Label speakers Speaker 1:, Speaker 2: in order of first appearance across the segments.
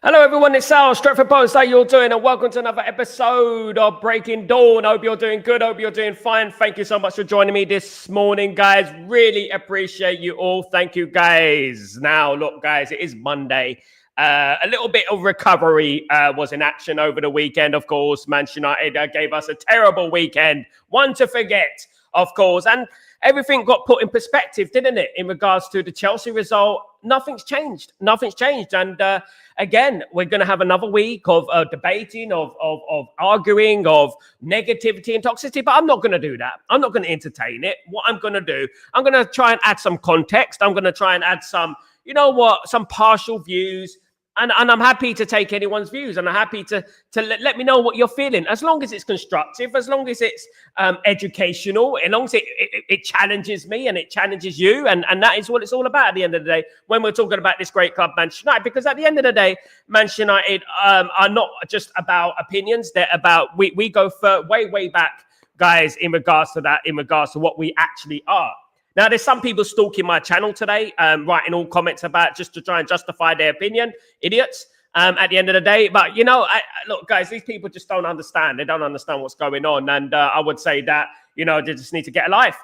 Speaker 1: Hello everyone, it's Sal, Stretford Post. How you all doing? And welcome to another episode of Breaking Dawn. Hope you're doing good. Hope you're doing fine. Thank you so much for joining me this morning, guys. Really appreciate you all. Thank you, guys. Now, look, guys, it is Monday. A little bit of recovery was in action over the weekend, of course. Manchester United gave us a terrible weekend. One to forget, of course. And everything got put in perspective, didn't it? In regards to the Chelsea result, nothing's changed. Nothing's changed. And again, we're going to have another week of debating, of arguing, of negativity and toxicity. But I'm not going to do that. I'm not going to entertain it. What I'm going to do, I'm going to try and add some context. I'm going to try and add some, you know what, some partial views. And I'm happy to take anyone's views, and I'm happy to let me know what you're feeling, as long as it's constructive, as long as it's educational, as long as it challenges me and it challenges you, and that is what it's all about at the end of the day when we're talking about this great club, Manchester United. Because at the end of the day, Manchester United are not just about opinions; they're about we go way back, guys, in regards to that, in regards to what we actually are. Now, there's some people stalking my channel today, writing all comments about just to try and justify their opinion. Idiots, at the end of the day. But, you know, look, guys, these people just don't understand. They don't understand what's going on. And I would say that, you know, they just need to get a life,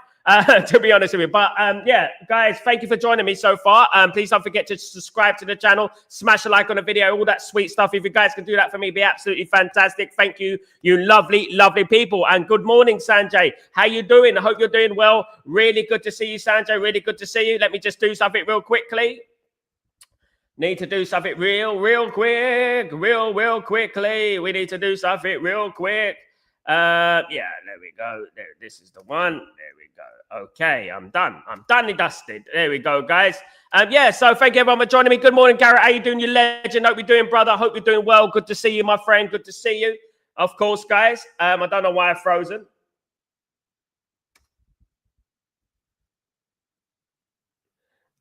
Speaker 1: to be honest with you. But, yeah, guys, thank you for joining me so far. Please don't forget to subscribe to the channel, smash a like on the video, all that sweet stuff. If you guys can do that for me, it'd be absolutely fantastic. Thank you, you lovely, lovely people. And good morning, Sanjay. How you doing? I hope you're doing well. Really good to see you, Sanjay. Really good to see you. Let me just do something real quickly. Need to do something real quickly. We need to do something real quick. Yeah, there we go. There, this is the one. There we go. Okay, I'm done. I'm done and dusted. There we go, guys. Yeah, so thank you everyone for joining me. Good morning, Garrett. How you doing, you legend? Hope you're doing, brother. Hope you're doing well. Good to see you, my friend. Good to see you. Of course, guys. I don't know why I've frozen.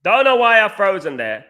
Speaker 1: Don't know why I've frozen there.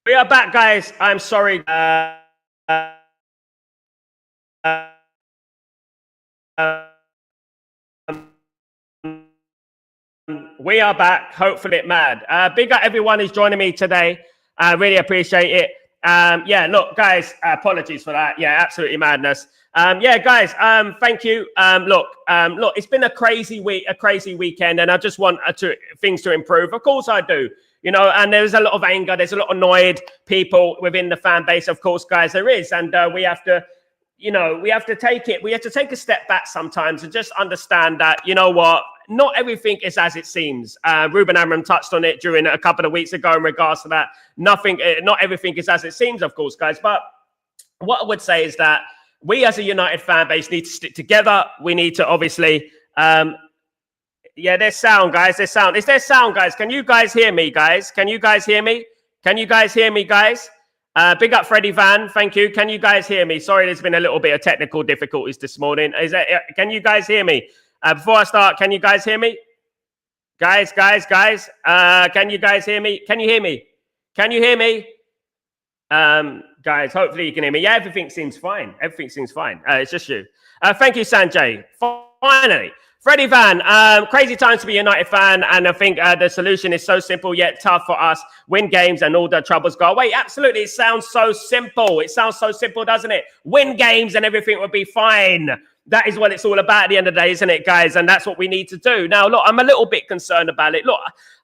Speaker 1: We are back, guys. I'm sorry. We are back. Hopefully it mad. Big up everyone who's joining me today. I really appreciate it. Yeah, look, guys, apologies for that. Yeah, absolutely madness. Yeah, guys, thank you. Look, it's been a crazy week, a crazy weekend, and I just want things to improve. Of course I do. You know, and there's a lot of anger. There's a lot of annoyed people within the fan base. Of course, guys, there is. And we have to, you know, we have to take it. We have to take a step back sometimes and just understand that, you know what, not everything is as it seems. Ruben Amorim touched on it during a couple of weeks ago in regards to that. Not everything is as it seems, of course, guys. But what I would say is that we as a United fan base need to stick together. We need to obviously, yeah, there's sound, guys. There's sound. Is there sound, guys? Can you guys hear me, guys? Can you guys hear me? Can you guys hear me, guys? Big up Freddie Van. Thank you. Can you guys hear me? Sorry, there's been a little bit of technical difficulties this morning. Can you guys hear me? Before I start, can you guys hear me? Guys. Can you guys hear me? Can you hear me? Can you hear me? Guys, hopefully you can hear me. Yeah, everything seems fine. Everything seems fine. It's just you. Thank you, Sanjay. Finally. Freddie Van, crazy times to be a United fan, and I think the solution is so simple yet tough for us. Win games and all the troubles go away. Absolutely, it sounds so simple. It sounds so simple, doesn't it? Win games and everything will be fine. That is what it's all about at the end of the day, isn't it, guys? And that's what we need to do. Now, look, I'm a little bit concerned about it. Look,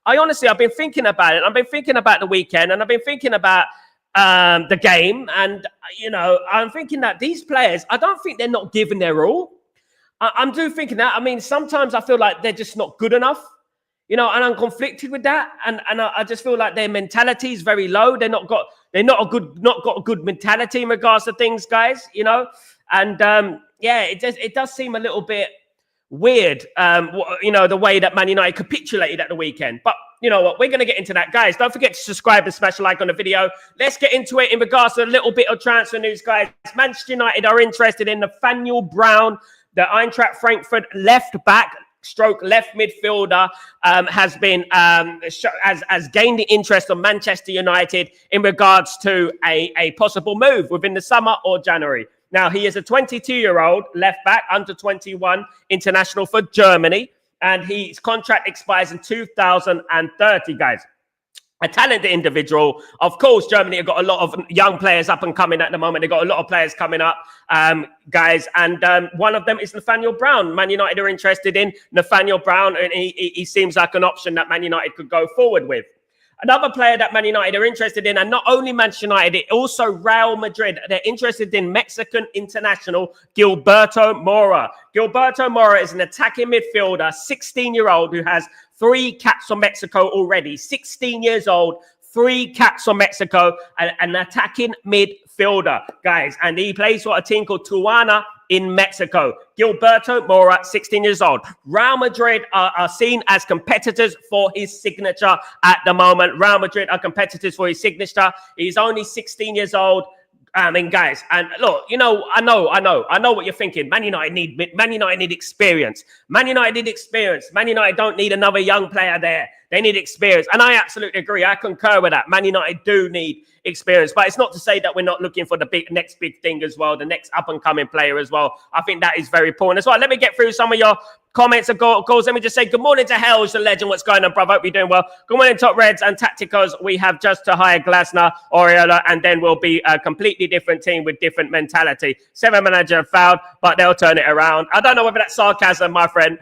Speaker 1: I've been thinking about it. I've been thinking about the weekend, and I've been thinking about the game. And, you know, I'm thinking that these players, I don't think they're not giving their all. I'm thinking that. I mean, sometimes I feel like they're just not good enough, you know, and I'm conflicted with that. And I just feel like their mentality is very low. They're not got a good mentality in regards to things, guys, you know. And yeah, it does seem a little bit weird, you know, the way that Man United capitulated at the weekend. But you know what? We're going to get into that, guys. Don't forget to subscribe and smash a like on the video. Let's get into it in regards to a little bit of transfer news, guys. Manchester United are interested in Nathaniel Brown, the Eintracht Frankfurt left back / left midfielder, has gained the interest of Manchester United in regards to a possible move within the summer or January. Now, he is a 22-year-old left back, under 21 international for Germany, and his contract expires in 2030, guys. A talented individual. Of course, Germany have got a lot of young players up and coming at the moment. They've got a lot of players coming up, guys. And one of them is Nathaniel Brown. Man United are interested in Nathaniel Brown, and he seems like an option that Man United could go forward with. Another player that Man United are interested in, and not only Manchester United, also Real Madrid. They're interested in Mexican international Gilberto Mora. Gilberto Mora is an attacking midfielder, 16-year-old who has 3 caps for Mexico already. 16 years old, 3 caps for Mexico, an attacking midfielder, guys. And he plays for a team called Tijuana in Mexico. Gilberto Mora, 16 years old. Real Madrid are seen as competitors for his signature at the moment. Real Madrid are competitors for his signature. He's only 16 years old. I mean, guys, and look, you know, I know what you're thinking. Man United need experience. Man United need experience. Man United don't need another young player there. They need experience. And I absolutely agree. I concur with that. Man United do need experience. But it's not to say that we're not looking for the next big thing as well, the next up-and-coming player as well. I think that is very important as well. Let me get through some of your comments and goals. Let me just say good morning to Helge, the legend. What's going on, brother? Hope you're doing well. Good morning, Top Reds and Tacticos. We have just to hire Glasner, Oriola, and then we'll be a completely different team with different mentality. 7 manager fouled, but they'll turn it around. I don't know whether that's sarcasm, my friend.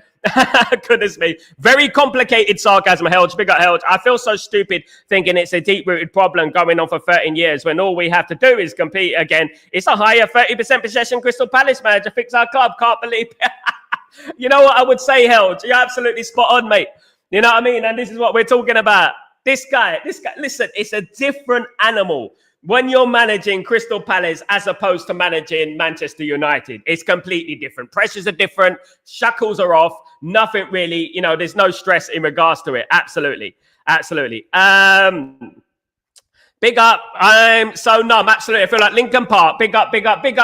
Speaker 1: Goodness me. Very complicated sarcasm, Helge. Big up, Helge. I feel so stupid thinking it's a deep-rooted problem going on for 13 years when all we have to do is compete again. It's a higher 30% possession Crystal Palace manager. Fix our club. Can't believe it. You know what I would say, Helge? You're absolutely spot on, mate. You know what I mean? And this is what we're talking about. This guy, listen, it's a different animal when you're managing Crystal Palace as opposed to managing Manchester United. It's completely different. Pressures are different. Shackles are off. Nothing really, you know, there's no stress in regards to it. Absolutely. Big up. I'm so numb. Absolutely. I feel like Lincoln Park. Big up,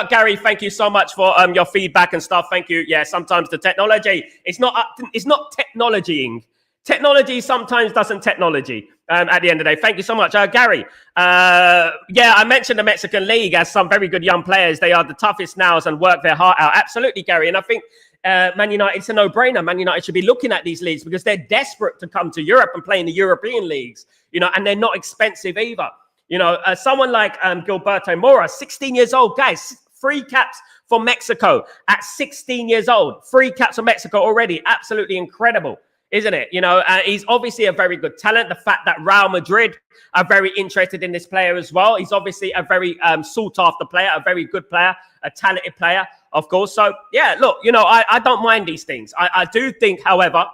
Speaker 1: Gary. Thank you so much for your feedback and stuff. Thank you. Yeah, sometimes the technology, it's not technologying. Technology sometimes doesn't technology at the end of the day. Thank you so much. Gary. Yeah, I mentioned the Mexican League has some very good young players. They are the toughest nows and work their heart out. Absolutely, Gary. And I think Man United, it's a no-brainer. Man United should be looking at these leagues because they're desperate to come to Europe and play in the European leagues, you know, and they're not expensive either. You know, someone like Gilberto Mora, 16 years old, guys, 3 caps for Mexico at 16 years old. 3 caps for Mexico already. Absolutely incredible, isn't it? You know, he's obviously a very good talent. The fact that Real Madrid are very interested in this player as well. He's obviously a very sought-after player, a very good player, a talented player, of course. So, yeah, look, you know, I don't mind these things. I do think, however,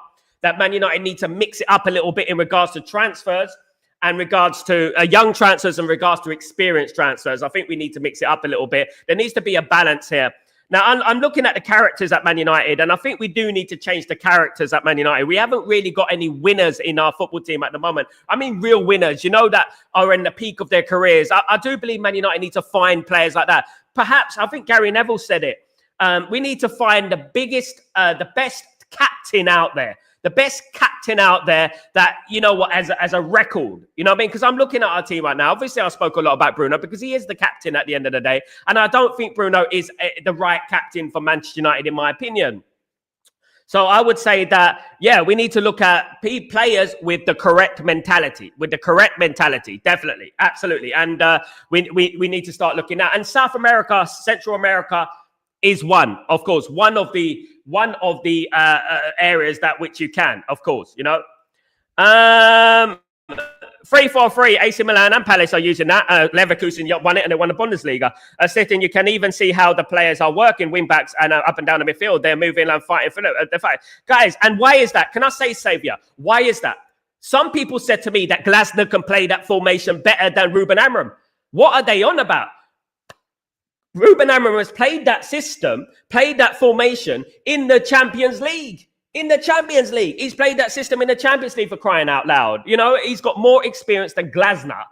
Speaker 1: that Man United need to mix it up a little bit in regards to transfers. and regards to young transfers and regards to experienced transfers. I think we need to mix it up a little bit. There needs to be a balance here. Now, I'm looking at the characters at Man United, and I think we do need to change the characters at Man United. We haven't really got any winners in our football team at the moment. I mean, real winners, that are in the peak of their careers. I do believe Man United need to find players like that. Perhaps, I think Gary Neville said it. We need to find the best captain out there. The best captain out there that, as a record, what I mean? Because I'm looking at our team right now. Obviously, I spoke a lot about Bruno because he is the captain at the end of the day. And I don't think Bruno is the right captain for Manchester United, in my opinion. So I would say that, we need to look at players with the correct mentality, definitely, absolutely. And we need to start looking at, and South America, Central America is one of the areas that which you can, of course, 3-4-3, AC Milan and Palace are using that. Leverkusen won it and they won the Bundesliga. Sitting, you can even see how the players are working, wing backs and up and down the midfield. They're moving and fighting for the fight. Guys, and why is that? Can I say, Saviour, why is that? Some people said to me that Glasner can play that formation better than Ruben Amorim. What are they on about? Ruben Amorim has played that system, played that formation in the Champions League. He's played that system in the Champions League, for crying out loud. He's got more experience than Glasner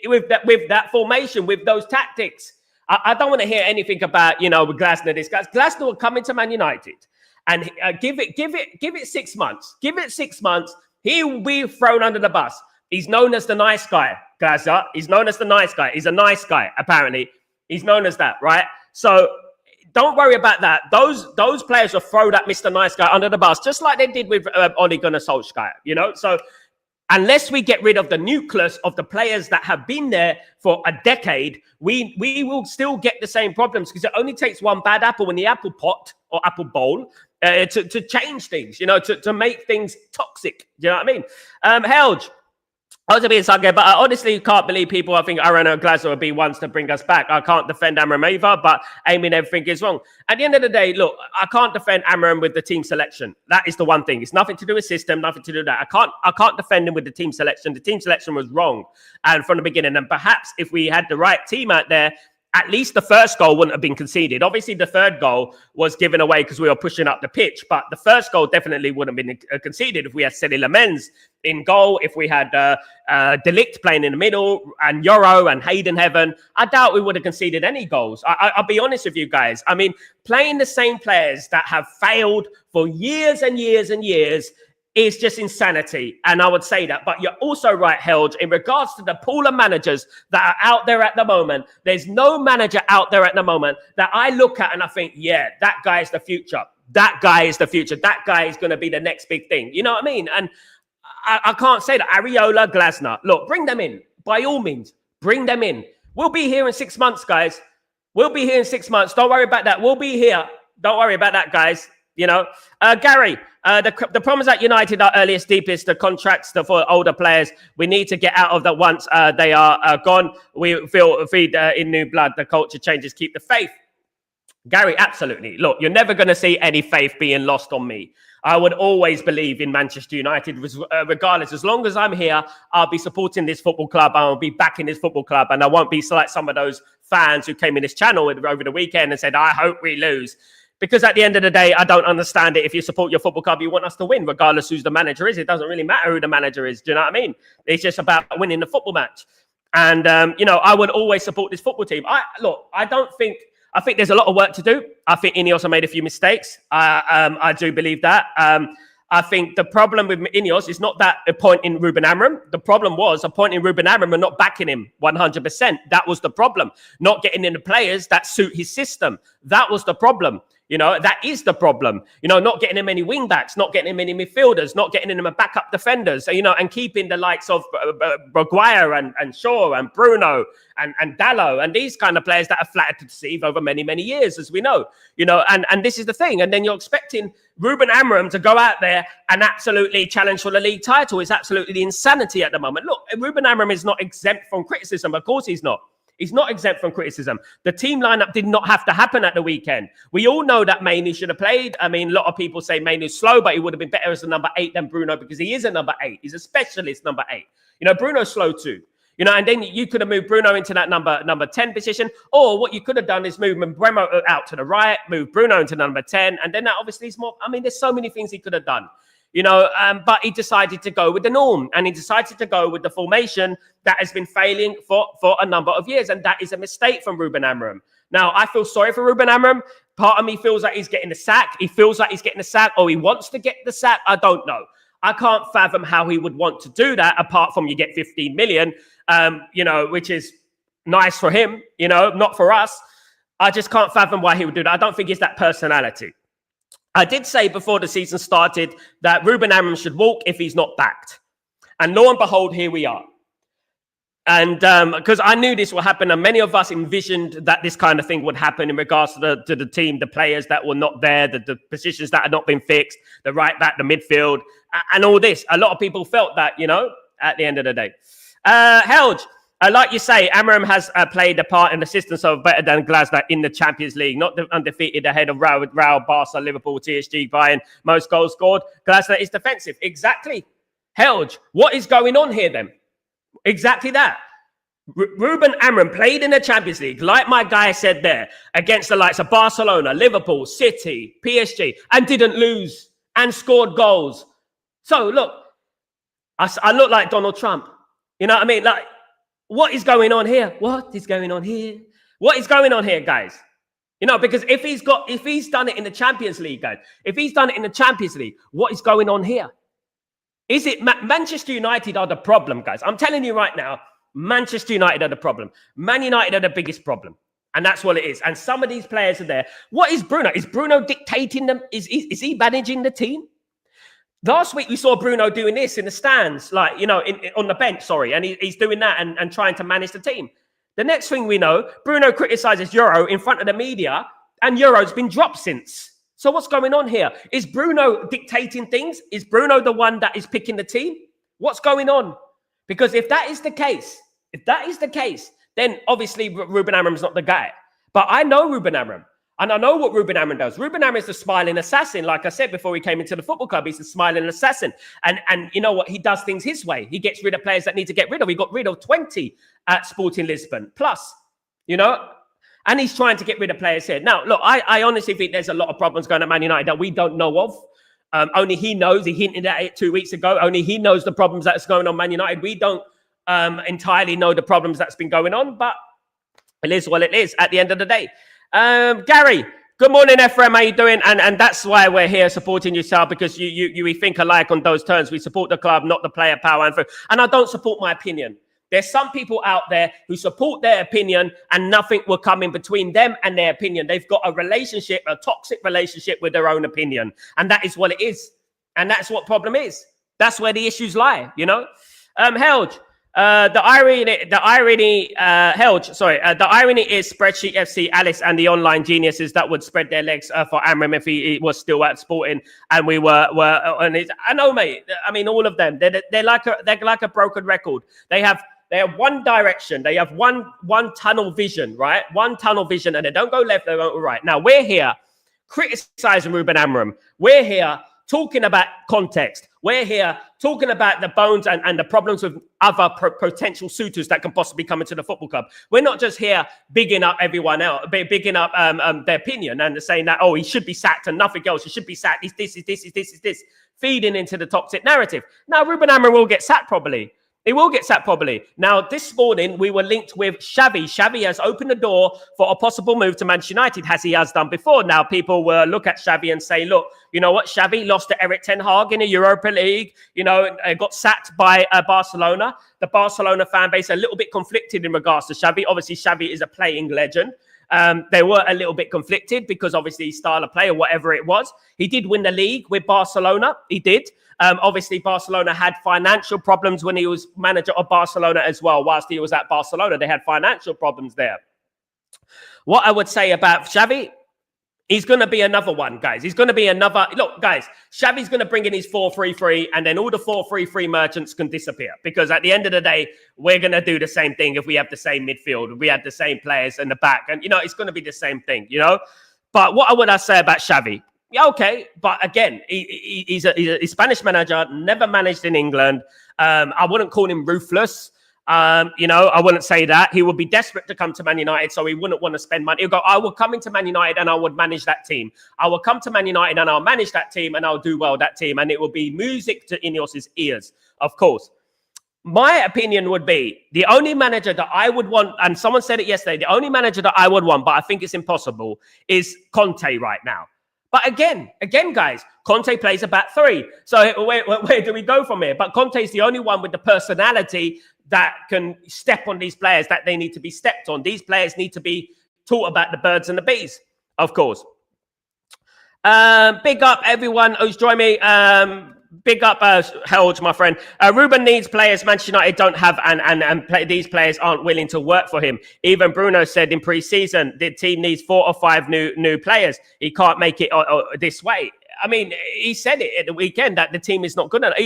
Speaker 1: with that formation, with those tactics. I don't want to hear anything about, with Glasner. Glasner will come into Man United and give it 6 months. Give it 6 months. He will be thrown under the bus. He's known as the nice guy, Glasner. He's known as the nice guy. He's a nice guy, apparently. He's known as that, right? So don't worry about that. Those players will throw that Mr. Nice Guy under the bus, just like they did with Ole Gunnar Solskjaer, So unless we get rid of the nucleus of the players that have been there for a decade, we will still get the same problems, because it only takes one bad apple in the apple pot or apple bowl to change things, to make things toxic. Do you know what I mean? Helge. I was being sarcastic, but I honestly can't believe people. I think Aaron or Glasner would be ones to bring us back. I can't defend Amorim either, but aiming everything is wrong. At the end of the day, look, I can't defend Amorim with the team selection. That is the one thing. It's nothing to do with system, nothing to do with that. I can't defend him with the team selection. The team selection was wrong, and from the beginning. And perhaps if we had the right team out there, at least the first goal wouldn't have been conceded. Obviously, the third goal was given away because we were pushing up the pitch. But the first goal definitely wouldn't have been conceded if we had Cedi Lamens in goal, if we had De Ligt playing in the middle, and Yoro and Hayden Heaven. I doubt we would have conceded any goals. I'll be honest with you guys. I mean, playing the same players that have failed for years and years and years is just insanity. And I would say that. But you're also right, Helge, in regards to the pool of managers that are out there at the moment. There's no manager out there at the moment that I look at and I think, yeah, that guy is the future. That guy is the future. That guy is going to be the next big thing. You know what I mean? And I can't say that. Areola, Glasner. Look, bring them in. By all means, bring them in. We'll be here in 6 months, guys. We'll be here in 6 months. Don't worry about that. We'll be here. Don't worry about that, guys. Gary, the problems at United are earliest, deepest, the contracts for older players. We need to get out of that once they are gone. We feed in new blood. The culture changes. Keep the faith. Gary, absolutely. Look, you're never going to see any faith being lost on me. I would always believe in Manchester United, regardless. As long as I'm here, I'll be supporting this football club. I'll be backing this football club. And I won't be like some of those fans who came in this channel over the weekend and said, I hope we lose. Because at the end of the day, I don't understand it. If you support your football club, you want us to win, regardless who the manager is. It doesn't really matter who the manager is. Do you know what I mean? It's just about winning the football match. And, I would always support this football team. I think there's a lot of work to do. I think INEOS have made a few mistakes. I do believe that. I think the problem with INEOS is not that appointing Ruben Amorim. The problem was appointing Ruben Amorim and not backing him 100%. That was the problem. Not getting in the players that suit his system. That was the problem. That is the problem. Not getting him any wing backs, not getting him any midfielders, not getting him a backup defenders, and keeping the likes of Maguire and Shaw and Bruno and Dallo and these kind of players that are flattered to deceive over many, many years, as we know, and this is the thing. And then you're expecting Ruben Amorim to go out there and absolutely challenge for the league title. It's absolutely insanity at the moment. Look, Ruben Amorim is not exempt from criticism. Of course he's not. He's not exempt from criticism. The team lineup did not have to happen at the weekend. We all know that Mainoo should have played. I mean, a lot of people say Mainoo's slow, but he would have been better as a number 8 than Bruno because he is a number 8. He's a specialist number 8. You know, Bruno's slow too. You know, and then you could have moved Bruno into that number 10 position, or what you could have done is move Bremo out to the right, move Bruno into number 10, and then that obviously is more. I mean, there's so many things he could have done, you know, but he decided to go with the norm, and he decided to go with the formation that has been failing for a number of years, and that is a mistake from Ruben Amorim. Now, I feel sorry for Ruben Amorim. Part of me feels like he's getting the sack. He feels like he's getting the sack, or he wants to get the sack. I don't know. I can't fathom how he would want to do that, apart from you get 15 million. You know, which is nice for him, you know, not for us. I just can't fathom why he would do that. I don't think it's that personality. I did say before the season started that Ruben Amorim should walk if he's not backed. And lo and behold, here we are. And because I knew this would happen, and many of us envisioned that this kind of thing would happen in regards to the team, the players that were not there, the positions that had not been fixed, the right back, the midfield, and all this. A lot of people felt that, you know, at the end of the day. Helge, like you say, Amorim has played a part in the system so better than Glasner in the Champions League, not undefeated ahead of Real, Barca, Liverpool, TSG, Bayern, most goals scored. Glasner is defensive. Exactly. Helge, what is going on here then? Exactly that. Ruben Amorim played in the Champions League, like my guy said there, against the likes of Barcelona, Liverpool, City, PSG, and didn't lose and scored goals. So look, I look like Donald Trump. You know what I mean? Like, what is going on here? What is going on here? What is going on here, guys? You know, because if he's done it in the Champions League, guys, if he's done it in the Champions League, what is going on here? Is it Manchester United are the problem, guys? I'm telling you right now, Manchester United are the problem. Man United are the biggest problem. And that's what it is. And some of these players are there. What is Bruno? Is Bruno dictating them? Is he managing the team? Last week, we saw Bruno doing this in the stands, like, you know, on the bench, sorry. And he's doing that and trying to manage the team. The next thing we know, Bruno criticizes Euro in front of the media, and Euro's been dropped since. So what's going on here? Is Bruno dictating things? Is Bruno the one that is picking the team? What's going on? Because if that is the case, then obviously Ruben Amorim's not the guy. But I know Ruben Amorim. And I know what Ruben Amorim does. Ruben Amorim is the smiling assassin. Like I said before he came into the football club, he's the smiling assassin. And you know what? He does things his way. He gets rid of players that need to get rid of. He got rid of 20 at Sporting Lisbon. Plus, you know, and he's trying to get rid of players here. Now, look, I honestly think there's a lot of problems going at Man United that we don't know of. Only he knows. He hinted at it 2 weeks ago. Only he knows the problems that's going on Man United. We don't entirely know the problems that's been going on, but it is what it is at the end of the day. Gary, good morning, Ephraim. How you doing? And that's why we're here supporting you, Sal, because we think alike on those terms. We support the club, not the player power. And I don't support my opinion. There's some people out there who support their opinion and nothing will come in between them and their opinion. They've got a relationship, a toxic relationship with their own opinion. And that is what it is. And that's what problem is. That's where the issues lie, you know? Helge, the irony is Spreadsheet FC, Alice, and the online geniuses that would spread their legs for Amorim if he was still at Sporting, and we were I know, mate. I mean, all of them. They're like a broken record. They have one direction. They have one tunnel vision, right? One tunnel vision, and they don't go left. They go right. Now we're here criticizing Ruben Amorim. We're here talking about context. We're here talking about the bones and the problems with other potential suitors that can possibly come into the football club. We're not just here bigging up everyone else, bigging up their opinion and saying that, oh, he should be sacked and nothing else. He should be sacked. He's this, feeding into the toxic narrative. Now, Ruben Amorim will get sacked probably. He will get sacked probably. Now, this morning, we were linked with Xavi. Xavi has opened the door for a possible move to Manchester United, as he has done before. Now, people will look at Xavi and say, look, you know what? Xavi lost to Eric Ten Hag in the Europa League, you know, got sacked by Barcelona. The Barcelona fan base are a little bit conflicted in regards to Xavi. Obviously, Xavi is a playing legend. They were a little bit conflicted because obviously his style of play or whatever it was. He did win the league with Barcelona. He did. Obviously, Barcelona had financial problems when he was manager of Barcelona as well. Whilst he was at Barcelona, they had financial problems there. What I would say about Xavi, He's going to be another one, guys. He's going to be another. Look, guys, Xavi's going to bring in his 4-3-3, and then all the 4-3-3 merchants can disappear. Because at the end of the day, we're going to do the same thing if we have the same midfield, if we have the same players in the back. And, it's going to be the same thing, But what would I say about Xavi? Yeah, okay. But again, he's a Spanish manager, never managed in England. I wouldn't call him ruthless. I wouldn't say that. He would be desperate to come to Man United, so he wouldn't want to spend money. He'll go, I will come into Man United and I would manage that team. I will come to Man United and I'll manage that team and I'll do well that team. And it will be music to INEOS's ears, of course. My opinion would be the only manager that I would want, and someone said it yesterday, the only manager that I would want, but I think it's impossible, is Conte right now. But again, guys, Conte plays a back three. So where do we go from here? But Conte is the only one with the personality that can step on these players that they need to be stepped on. These players need to be taught about the birds and the bees, of course. Big up everyone who's joined me. Big up Helge, my friend. Ruben needs players Manchester United don't have, and these players aren't willing to work for him. Even Bruno said in pre-season the team needs 4 or 5 new players. He can't make it this way. I mean, he said it at the weekend that the team is not good enough.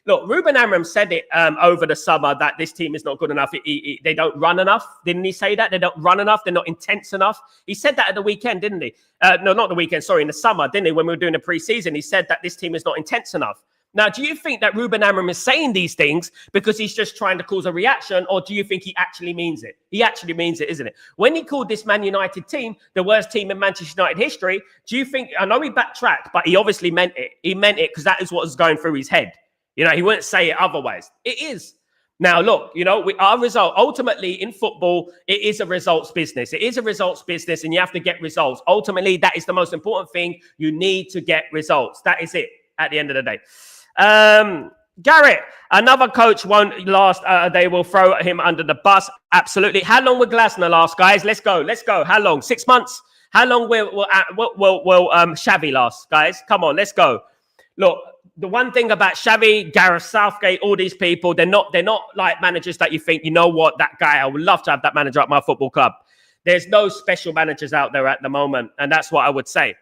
Speaker 1: Look, Ruben Amorim said it over the summer that this team is not good enough. They don't run enough. Didn't he say that? They don't run enough. They're not intense enough. He said that at the weekend, didn't he? No, not the weekend. Sorry, in the summer, didn't he? When we were doing the pre-season, he said that this team is not intense enough. Now, do you think that Ruben Amorim is saying these things because he's just trying to cause a reaction, or do you think he actually means it? He actually means it, isn't it? When he called this Man United team the worst team in Manchester United history, do you think, I know he backtracked, but he obviously meant it. He meant it because that is what was going through his head. He wouldn't say it otherwise. It is. Now, look, our result, ultimately in football, it is a results business. It is a results business, and you have to get results. Ultimately, that is the most important thing. You need to get results. That is it at the end of the day. Garrett, another coach won't last. They will throw him under the bus. Absolutely. How long will Glasner last, guys? Let's go. How long? 6 months? How long will Xavi last, guys? Come on, let's go. Look, the one thing about Xavi, Gareth Southgate, all these people, they're not like managers that you think, that guy, I would love to have that manager at my football club. There's no special managers out there at the moment, and that's what I would say.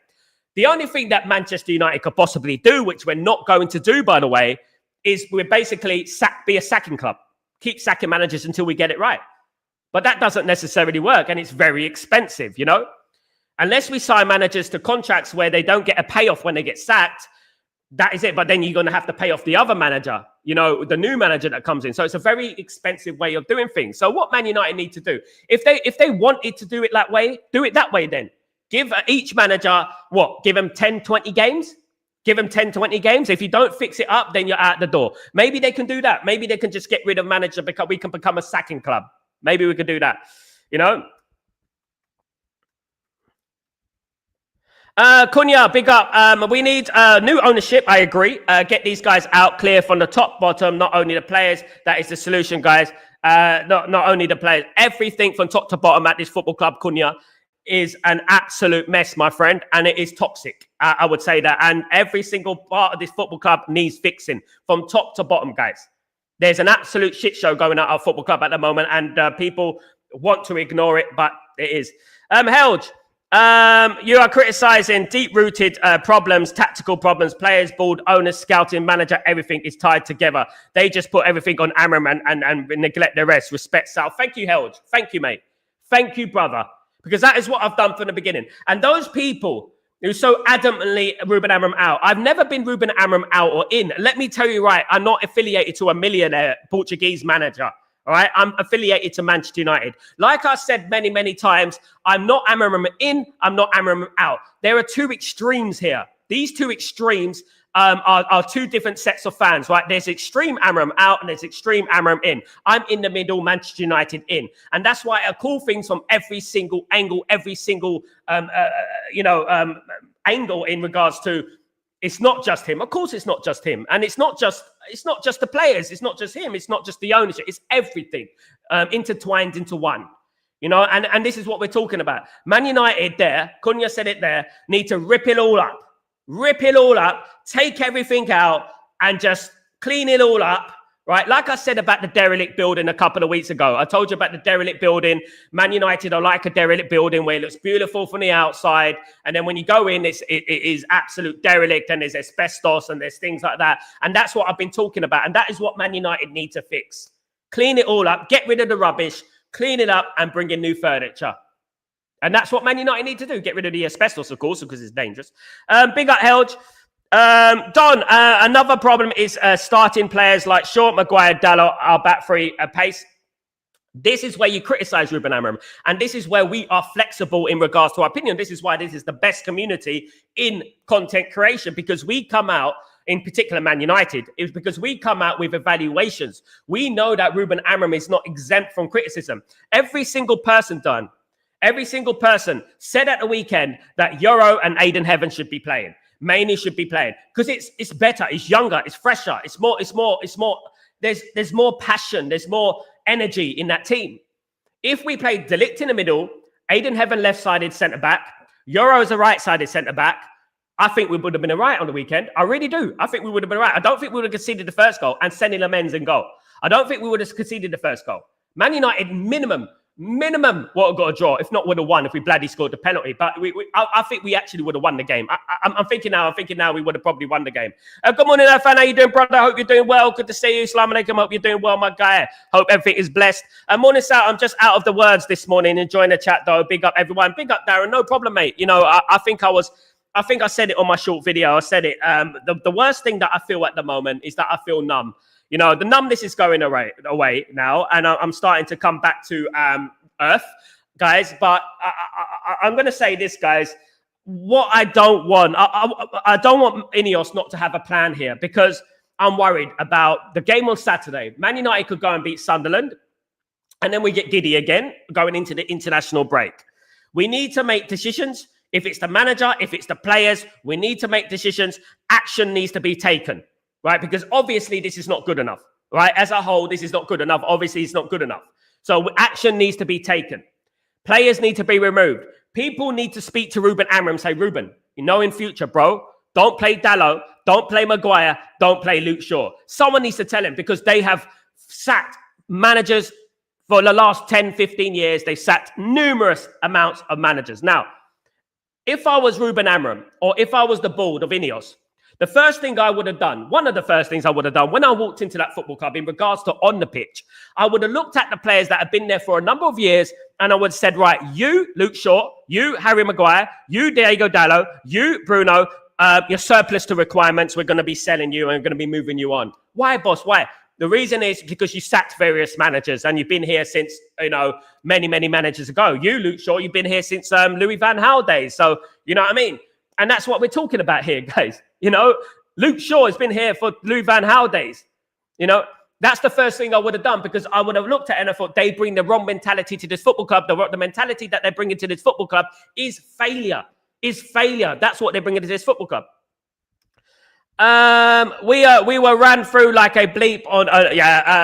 Speaker 1: The only thing that Manchester United could possibly do, which we're not going to do, by the way, is we're basically be a sacking club. Keep sacking managers until we get it right. But that doesn't necessarily work, and it's very expensive, Unless we sign managers to contracts where they don't get a payoff when they get sacked, that is it. But then you're going to have to pay off the other manager, the new manager that comes in. So it's a very expensive way of doing things. So what Man United need to do, if they wanted to do it that way, do it that way then. Give each manager, Give them 10, 20 games? Give them 10, 20 games. If you don't fix it up, then you're out the door. Maybe they can do that. Maybe they can just get rid of manager because we can become a sacking club. Maybe we could do that, Cunha, big up. We need new ownership. I agree. Get these guys out clear from the top, bottom, not only the players. That is the solution, guys. Not only the players. Everything from top to bottom at this football club, Cunha, is an absolute mess, my friend, and it is toxic. I would say that, and every single part of this football club needs fixing from top to bottom, guys. There's an absolute shit show going on at our football club at the moment, and people want to ignore it, but it is. Helge, you are criticizing deep-rooted problems, tactical problems, players, board, owners, scouting, manager, everything is tied together. They just put everything on Amorim and neglect the rest. Respect, Sal. Thank you, Helge. Thank you, mate. Thank you, brother. Because that is what I've done from the beginning. And those people who so adamantly Ruben Amorim out, I've never been Ruben Amorim out or in. Let me tell you right, I'm not affiliated to a millionaire Portuguese manager. All right, I'm affiliated to Manchester United. Like I said many, many times, I'm not Amorim in, I'm not Amorim out. There are two extremes here. These two extremes are two different sets of fans, right? There's extreme Amorim out and there's extreme Amorim in. I'm in the middle, Manchester United in. And that's why I call things from every single angle, every single, angle in regards to it's not just him. Of course, it's not just him. And it's not just the players. It's not just him. It's not just the ownership. It's everything intertwined into one. And this is what we're talking about. Man United there, Cunha said it there, need to rip it all up, take everything out and just clean it all up, right? Like I said about the derelict building a couple of weeks ago. I told you about the derelict building. Man United are like a derelict building where it looks beautiful from the outside. And then when you go in, it is absolute derelict and there's asbestos and there's things like that. And that's what I've been talking about. And that is what Man United need to fix. Clean it all up, get rid of the rubbish, clean it up and bring in new furniture. And that's what Man United need to do. Get rid of the asbestos, of course, because it's dangerous. Big up, Helge. Don, another problem is starting players like Shaw, Maguire, Dalot are back free pace. This is where you criticize Ruben Amorim. And this is where we are flexible in regards to our opinion. This is why this is the best community in content creation, because we come out, in particular Man United, is because we come out with evaluations. We know that Ruben Amorim is not exempt from criticism. Every single person, Don, every single person said at the weekend that Euro and Aiden Heaven should be playing. Mainey should be playing because it's better, it's younger, it's fresher, it's more. There's more passion, there's more energy in that team. If we played De Ligt in the middle, Aiden Heaven left-sided centre back, Euro as a right-sided centre back, I think we would have been all right on the weekend. I really do. I think we would have been all right. I don't think we would have conceded the first goal and sending Lamens in goal. I don't think we would have conceded the first goal. Man United minimum would have got a draw, if not would have won if we bloody scored the penalty. But I think we actually would have won the game. I'm thinking now we would have probably won the game. Good morning, fan. How you doing, brother? I hope you're doing well. Good to see you. Assalamu alaikum. Hope you're doing well, my guy. Hope everything is blessed. Morning, Sal. I'm just out of the words this morning, enjoying the chat though. Big up everyone. Big up Darren. No problem, mate. You know, I think I said it on my short video. I said it. The worst thing that I feel at the moment is that I feel numb. You know, the numbness is going away now, and I'm starting to come back to earth, guys. But I'm going to say this, guys. What I don't want, I don't want INEOS not to have a plan here, because I'm worried about the game on Saturday. Man United could go and beat Sunderland, and then we get giddy again going into the international break. We need to make decisions. If it's the manager, if it's the players, we need to make decisions. Action needs to be taken. Right? Because obviously this is not good enough, right? As a whole, this is not good enough. Obviously, it's not good enough. So action needs to be taken. Players need to be removed. People need to speak to Ruben Amorim and say, Ruben, you know, in future, bro, don't play Dalot, don't play Maguire, don't play Luke Shaw. Someone needs to tell him, because they have sacked managers for the last 10, 15 years. They've sacked numerous amounts of managers. Now, if I was Ruben Amorim, or if I was the board of INEOS, the first thing I would have done, one of the first things I would have done when I walked into that football club in regards to on the pitch, I would have looked at the players that have been there for a number of years, and I would have said, right, you, Luke Shaw, you, Harry Maguire, you, Diego Dalot, you, Bruno, you're surplus to requirements. We're going to be selling you and we're going to be moving you on. Why, boss? Why? The reason is because you sacked various managers and you've been here since, you know, many, many managers ago. You, Luke Shaw, you've been here since Louis van Gaal days. So, you know what I mean? And that's what we're talking about here, guys. You know, Luke Shaw has been here for Louis van Gaal days. You know, that's the first thing I would have done, because I would have looked at it and I thought they bring the wrong mentality to this football club. The mentality that they bring into this football club is failure. That's what they bring into this football club. We were ran through like a bleep on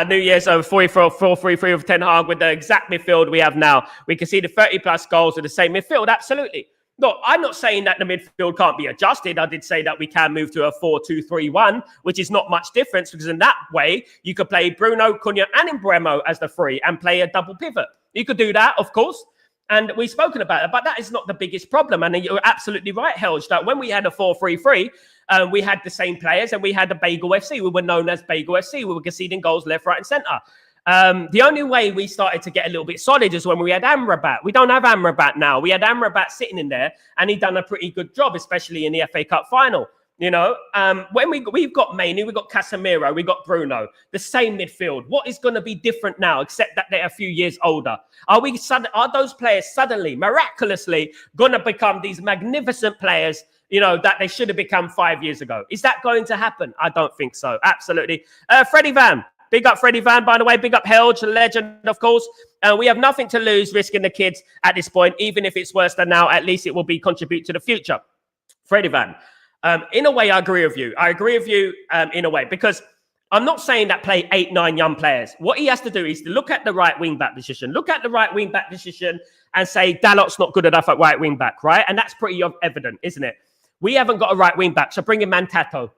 Speaker 1: New Year's 4-3-3 with Ten Hag with the exact midfield we have now. We can see the 30 plus goals with the same midfield. Absolutely. No, I'm not saying that the midfield can't be adjusted. I did say that we can move to a 4-2-3-1, which is not much difference, because in that way, you could play Bruno, Cunha and Mbeumo as the three and play a double pivot. You could do that, of course. And we've spoken about it, but that is not the biggest problem. And you're absolutely right, Helge, that when we had a 4-3-3, we had the same players and we had a Bagel FC. We were known as Bagel FC. We were conceding goals left, right and centre. The only way we started to get a little bit solid is when we had Amrabat. We don't have Amrabat now. We had Amrabat sitting in there, and he'd done a pretty good job, especially in the FA Cup final. You know, when we've got Mainey, we've got Casemiro, we've got Bruno, the same midfield. What is going to be different now, except that they're a few years older? Are those players suddenly, miraculously, going to become these magnificent players, you know, that they should have become 5 years ago? Is that going to happen? I don't think so. Absolutely. Freddie Van. Big up Freddie Van, by the way. Big up Helge, the legend, of course. We have nothing to lose risking the kids at this point. Even if it's worse than now, at least it will be contribute to the future. Freddie Van. In a way, I agree with you. In a way, because I'm not saying that play 8, 9 young players. What he has to do is to look at the right wing-back position. Look at the right wing-back position and say, Dalot's not good enough at right wing-back, right? And that's pretty evident, isn't it? We haven't got a right wing-back, so bring in Mantato.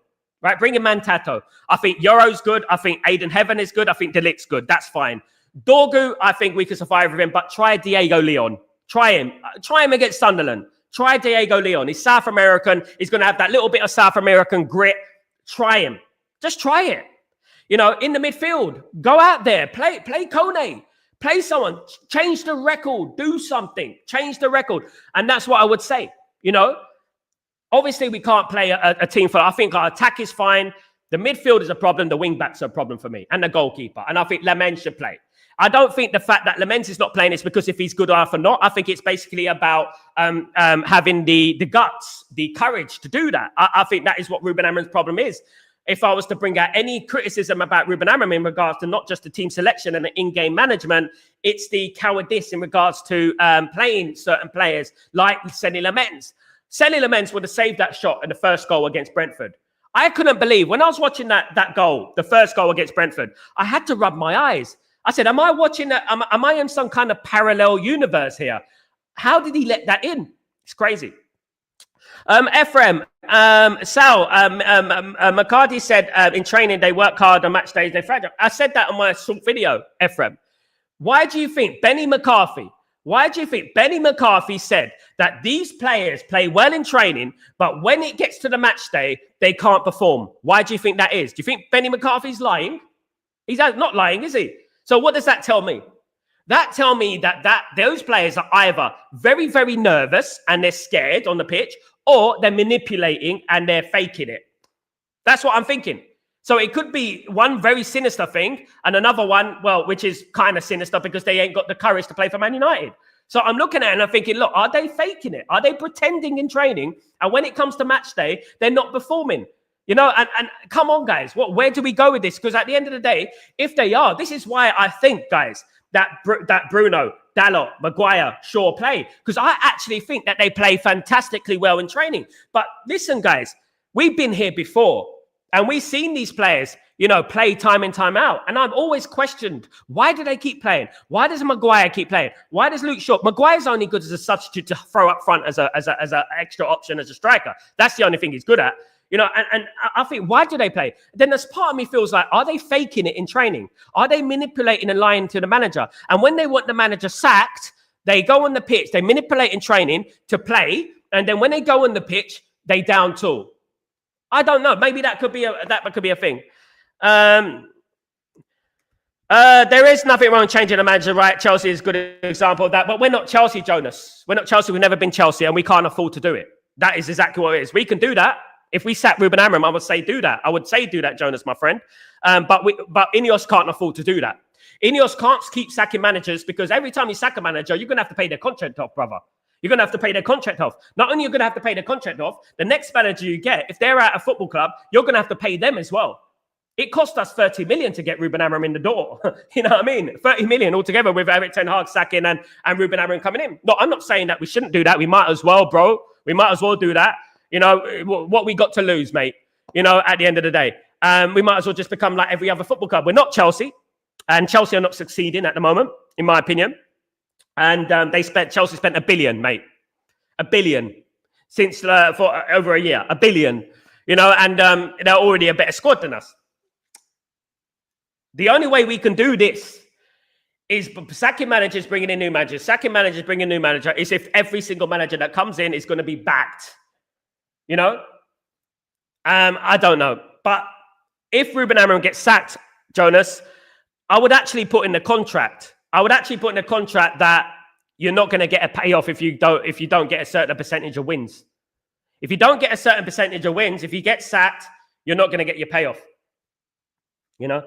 Speaker 1: right? Bring in Mantato. I think Euro's good. I think Aiden Heaven is good. I think Delict's good. That's fine. Dorgu, I think we can survive with him, but try Diego Leon. Try him. Try him against Sunderland. Try Diego Leon. He's South American. He's going to have that little bit of South American grit. Try him. Just try it. You know, in the midfield, go out there, play Kone, play someone, change the record, do something, change the record. And that's what I would say. You know, obviously we can't play a team for, I think our attack is fine. The midfield is a problem. The wing backs are a problem for me, and the goalkeeper. And I think Lamens should play. I don't think the fact that Lamens is not playing is because if he's good enough or not. I think it's basically about having the guts, the courage to do that. I think that is what Ruben Amorim's problem is. If I was to bring out any criticism about Ruben Amorim in regards to not just the team selection and the in-game management, it's the cowardice in regards to playing certain players like Senny Lamens. Senny Lamens would have saved that shot in the first goal against Brentford. I couldn't believe, when I was watching that goal, the first goal against Brentford, I had to rub my eyes. I said, am I watching that? Am I in some kind of parallel universe here? How did he let that in? It's crazy. Ephraim, Sal, McCarty said in training they work hard, on match days they fragile. I said that on my short video, Ephraim. Why do you think Benny McCarthy said that these players play well in training, but when it gets to the match day, they can't perform? Why do you think that is? Do you think Benny McCarthy's lying? He's not lying, is he? So what does that tell me? That tell me that those players are either very, very nervous and they're scared on the pitch, or they're manipulating and they're faking it. That's what I'm thinking. So it could be one very sinister thing and another one, well, which is kind of sinister because they ain't got the courage to play for Man United. So I'm looking at it and I'm thinking, look, are they faking it? Are they pretending in training? And when it comes to match day, they're not performing. You know, and come on, guys. Where do we go with this? Because at the end of the day, if they are, this is why I think, guys, that Bruno, Dalot, Maguire, Shaw play. Because I actually think that they play fantastically well in training. But listen, guys, we've been here before. And we've seen these players, you know, play time in, time out. And I've always questioned, why do they keep playing? Why does Maguire keep playing? Why does Luke Shaw? Maguire's only good as a substitute to throw up front as an extra option as a striker. That's the only thing he's good at. You know, and I think, why do they play? Then there's part of me feels like, are they faking it in training? Are they manipulating and lying to the manager? And when they want the manager sacked, they go on the pitch, they manipulate in training to play. And then when they go on the pitch, they down tool. I don't know. Maybe that could be a thing. There is nothing wrong changing the manager, right? Chelsea is a good example of that. But we're not Chelsea, Jonas. We're not Chelsea. We've never been Chelsea, and we can't afford to do it. That is exactly what it is. We can do that. If we sack Ruben Amorim, I would say do that. I would say do that, Jonas, my friend. But INEOS can't afford to do that. INEOS can't keep sacking managers because every time you sack a manager, you're going to have to pay their contract off, brother. You're going to have to pay their contract off. Not only are you going to have to pay their contract off, the next manager you get, if they're at a football club, you're going to have to pay them as well. It cost us 30 million to get Ruben Amorim in the door. You know what I mean? 30 million altogether with Eric Ten Hag sacking and Ruben Amorim coming in. No, I'm not saying that we shouldn't do that. We might as well, bro. We might as well do that. You know, what we got to lose, mate, you know, at the end of the day. We might as well just become like every other football club. We're not Chelsea, and Chelsea are not succeeding at the moment, in my opinion. And Chelsea spent $1 billion, mate. $1 billion since for over a year. $1 billion, you know, and they're already a better squad than us. The only way we can do this is sacking managers, bringing in new managers. Sacking managers, bringing in new manager is if every single manager that comes in is going to be backed. You know? I don't know. But if Ruben Amorim gets sacked, Jonas, I would actually put in the contract. That you're not going to get a payoff if you don't get a certain percentage of wins. If you don't get a certain percentage of wins, if you get sacked, you're not going to get your payoff. You know?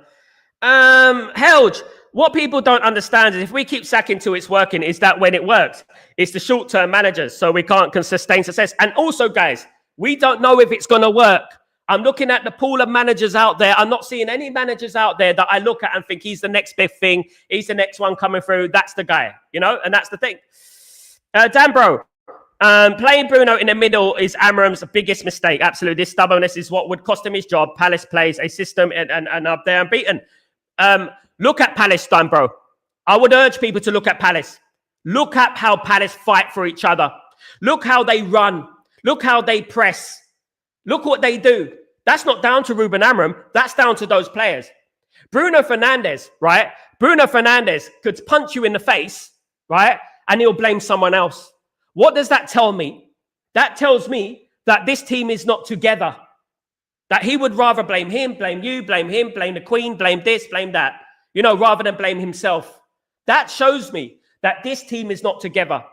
Speaker 1: Helge, what people don't understand is if we keep sacking till it's working, is that when it works, it's the short-term managers, so we can't sustain success. And also, guys, we don't know if it's going to work. I'm looking at the pool of managers out there. I'm not seeing any managers out there that I look at and think he's the next big thing. He's the next one coming through. That's the guy, you know, and that's the thing. Dan, bro, playing Bruno in the middle is Amorim's biggest mistake. Absolutely. This stubbornness is what would cost him his job. Palace plays a system and up there unbeaten. Look at Palace, Dan, bro. I would urge people to look at Palace. Look at how Palace fight for each other. Look how they run. Look how they press. Look what they do. That's not down to Ruben Amorim. That's down to those players. Bruno Fernandes, right? Bruno Fernandes could punch you in the face, right? And he'll blame someone else. What does that tell me? That tells me that this team is not together. That he would rather blame him, blame you, blame him, blame the Queen, blame this, blame that, rather than blame himself. That shows me that this team is not together.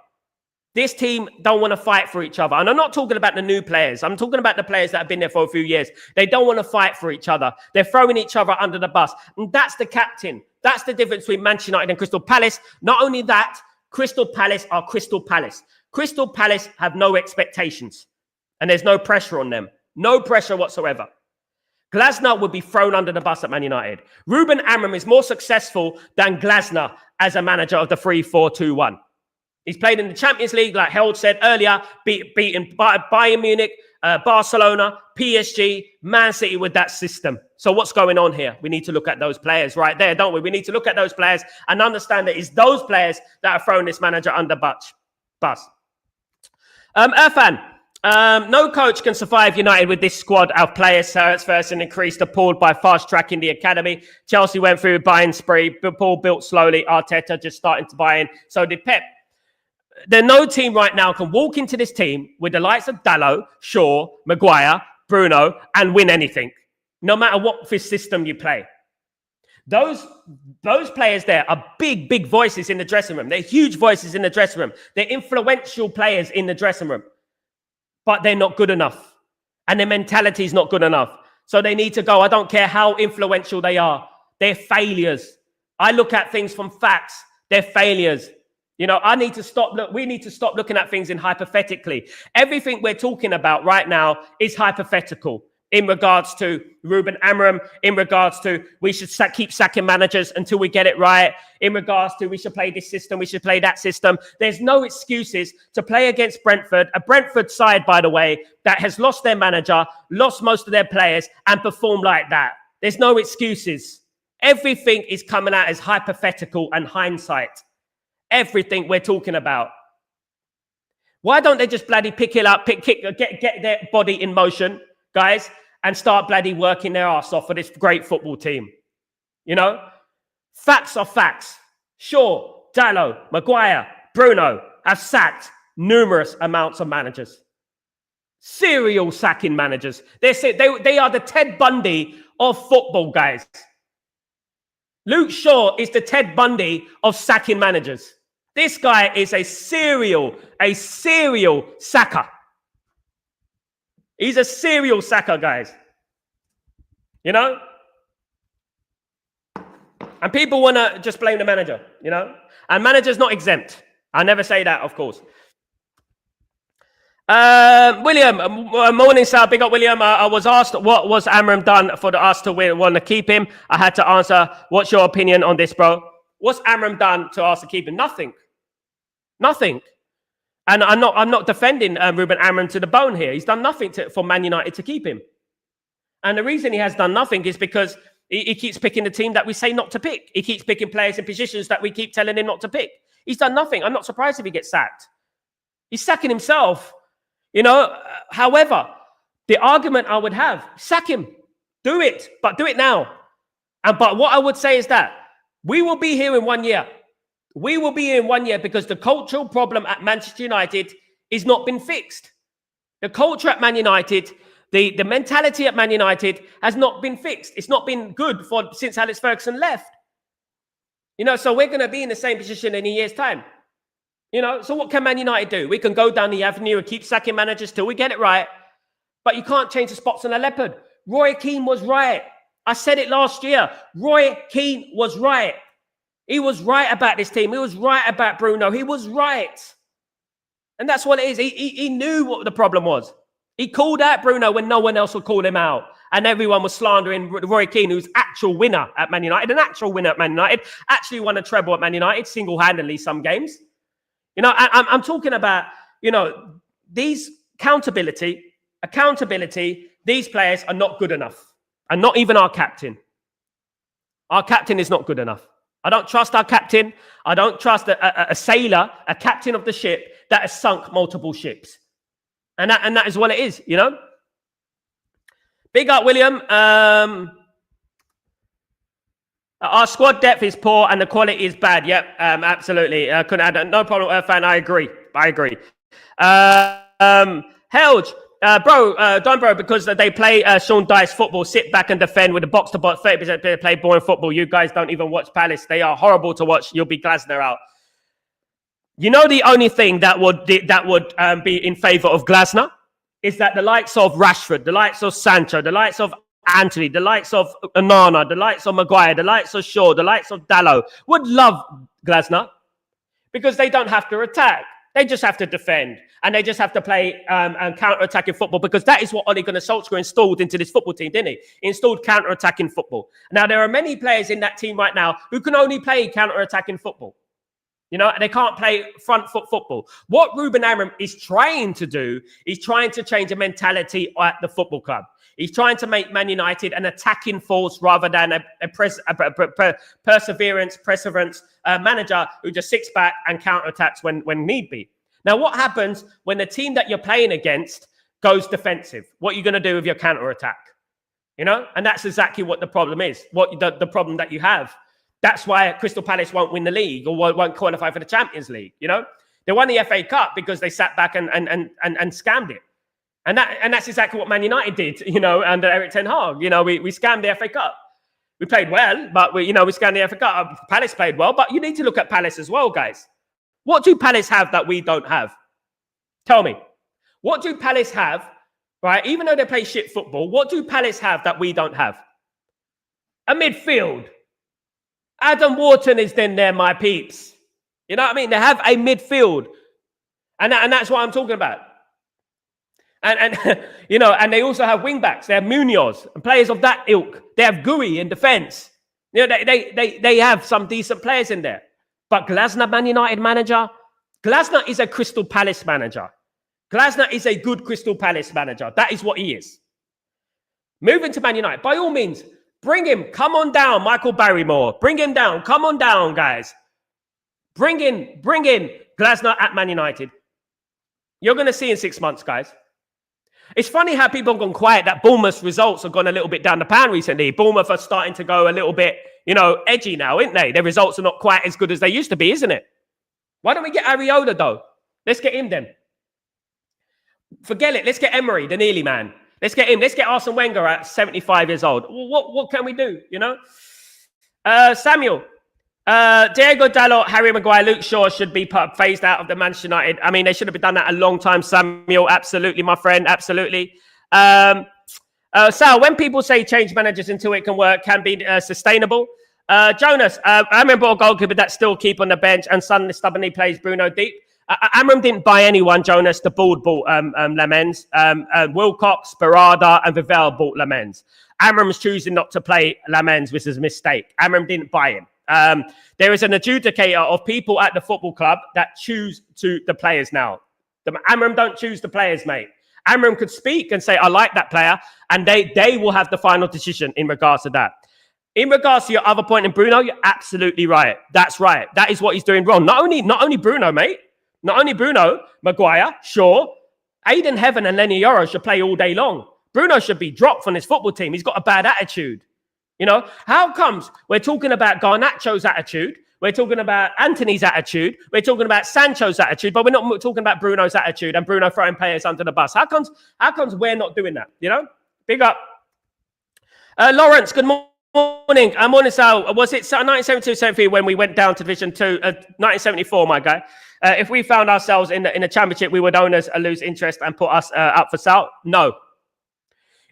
Speaker 1: This team don't want to fight for each other. And I'm not talking about the new players. I'm talking about the players that have been there for a few years. They don't want to fight for each other. They're throwing each other under the bus. And that's the captain. That's the difference between Manchester United and Crystal Palace. Not only that, Crystal Palace are Crystal Palace. Crystal Palace have no expectations. And there's no pressure on them. No pressure whatsoever. Glasner would be thrown under the bus at Man United. Ruben Amorim is more successful than Glasner as a manager of the 3-4-2-1. He's played in the Champions League, like Harold said earlier, beaten Bayern Munich, Barcelona, PSG, Man City with that system. So what's going on here? We need to look at those players right there, don't we? We need to look at those players and understand that it's those players that are throwing this manager under bus. Irfan, no coach can survive United with this squad of players. Sarah's first and increased, appalled by fast-tracking the academy. Chelsea went through a buying spree. Paul built slowly. Arteta just starting to buy in. So did Pep. There's no team right now can walk into this team with the likes of Dalot, Shaw, Maguire, Bruno, and win anything, no matter what system you play. Those players there are big, big voices in the dressing room. They're huge voices in the dressing room. They're influential players in the dressing room. But they're not good enough. And their mentality is not good enough. So they need to go. I don't care how influential they are. They're failures. I look at things from facts. They're failures. I need to stop. Look, we need to stop looking at things in hypothetically. Everything we're talking about right now is hypothetical in regards to Ruben Amorim, in regards to we should keep sacking managers until we get it right, in regards to we should play this system, we should play that system. There's no excuses to play against Brentford, a Brentford side, by the way, that has lost their manager, lost most of their players, and perform like that. There's no excuses. Everything is coming out as hypothetical and hindsight. Everything we're talking about. Why don't they just bloody pick it up, get their body in motion, guys, and start bloody working their ass off for this great football team? Facts are facts. Sure, Dalot, Maguire, Bruno have sacked numerous amounts of managers. Serial sacking managers. They are the Ted Bundy of football, guys. Luke Shaw is the Ted Bundy of sacking managers. This guy is a serial sacker. He's a serial sacker, guys. And people want to just blame the manager, And manager's not exempt. I never say that, of course. William, morning, Sal. Big up, William. I was asked what was Amorim done for us to want to keep him. I had to answer, what's your opinion on this, bro? What's Amorim done to us to keep him? Nothing. And I'm not defending Ruben Amorim to the bone here. He's done nothing for Man United to keep him. And the reason he has done nothing is because he keeps picking the team that we say not to pick. He keeps picking players in positions that we keep telling him not to pick. He's done nothing. I'm not surprised if he gets sacked. He's sacking himself. However, the argument I would have, sack him. Do it, but do it now. But what I would say is that we will be here in 1 year. We will be here in 1 year because the cultural problem at Manchester United is not been fixed. The culture at Man United, the mentality at Man United has not been fixed. It's not been good since Alex Ferguson left. So we're going to be in the same position in a year's time. So what can Man United do? We can go down the avenue and keep sacking managers till we get it right. But you can't change the spots on a leopard. Roy Keane was right. I said it last year. Roy Keane was right. He was right about this team. He was right about Bruno. He was right. And that's what it is. He knew what the problem was. He called out Bruno when no one else would call him out. And everyone was slandering Roy Keane, who's actual winner at Man United, an actual winner at Man United, actually won a treble at Man United, single-handedly some games. I'm talking about, these accountability, these players are not good enough. And not even our captain. Our captain is not good enough. I don't trust our captain. I don't trust a sailor, a captain of the ship that has sunk multiple ships. And that is what it is, Big up, William. Our squad depth is poor and the quality is bad. Yep, absolutely. Couldn't add that. No problem, fan. I agree. Helge, bro, because they play Sean Dyche football, sit back and defend with a box-to-box, 30% play boring football. You guys don't even watch Palace. They are horrible to watch. You'll be Glasner out. You know, the only thing that would be in favour of Glasner is that the likes of Rashford, the likes of Sancho, the likes of Anthony, the likes of Onana, the likes of Maguire, the likes of Shaw, the likes of Dalot would love Glasner because they don't have to attack. They just have to defend and they just have to play counter-attacking football because that is what Ole Gunnar Solskjaer installed into this football team, didn't he? He installed counter-attacking football. Now, there are many players in that team right now who can only play counter-attacking football. You know, they can't play front foot football. What Ruben Amorim is trying to do is trying to change the mentality at the football club. He's trying to make Man United an attacking force rather than a perseverance manager who just sits back and counterattacks when need be. Now, what happens when the team that you're playing against goes defensive? What are you going to do with your counterattack? You know, and that's exactly what the problem is. What the problem that you have. That's why Crystal Palace won't win the league or won't qualify for the Champions League. You know, they won the FA Cup because they sat back and scammed it. And that's exactly what Man United did, you know, under Eric Ten Hag. You know, we scammed the FA Cup. We played well, but we scammed the FA Cup. Palace played well, but you need to look at Palace as well, guys. What do Palace have that we don't have? Tell me. What do Palace have, right? Even though they play shit football, what do Palace have that we don't have? A midfield. Adam Wharton is then there, my peeps. You know what I mean? They have a midfield. And that's what I'm talking about. And you know, and they also have wing backs. They have Munoz and players of that ilk. They have Gui in defense. You know, they have some decent players in there. But Glasner, Man United manager, Glasner is a Crystal Palace manager. Glasner is a good Crystal Palace manager. That is what he is. Moving to Man United, by all means, bring him. Come on down, Michael Barrymore. Bring him down. Come on down, guys. Bring in Glasner at Man United. You're going to see in 6 months, guys. It's funny how people have gone quiet that Bournemouth's results have gone a little bit down the pan recently. Bournemouth are starting to go a little bit, you know, edgy now, aren't they? Their results are not quite as good as they used to be, isn't it? Why don't we get Areola, though? Let's get him then. Forget it. Let's get Emery, the Neely man. Let's get him. Let's get Arsene Wenger at 75 years old. What can we do, you know? Samuel. Diego Dalot, Harry Maguire, Luke Shaw should be phased out of the Manchester United. I mean, they should have done that a long time, Samuel. Absolutely, my friend. Absolutely. Sal, when people say change managers until it can work, can be sustainable. Jonas, I remember a goalkeeper that still keep on the bench and suddenly stubbornly plays Bruno deep. Amram didn't buy anyone, Jonas. The board bought Lamens. Wilcox, Barada, and Vivell bought Lamens. Amram's choosing not to play Lamens, which is a mistake. Amram didn't buy him. There is an adjudicator of people at the football club that choose the players now. Amram don't choose the players, mate. Amram could speak and say, I like that player, and they will have the final decision in regards to that. In regards to your other point in Bruno, you're absolutely right. That's right. That is what he's doing wrong. Not only Bruno, mate. Not only Bruno, Maguire, Shaw, Aiden Heaven and Lenny Yoro should play all day long. Bruno should be dropped from his football team. He's got a bad attitude. You know, how comes we're talking about Garnacho's attitude, we're talking about Anthony's attitude, we're talking about Sancho's attitude, but we're not talking about Bruno's attitude and Bruno throwing players under the bus? How comes we're not doing that? You know, big up. Lawrence, good morning. Morning, Sal. Was it 1972-73 when we went down to Division 2? 1974, my guy. If we found ourselves in the championship, we would owners lose interest and put us up for sale? No.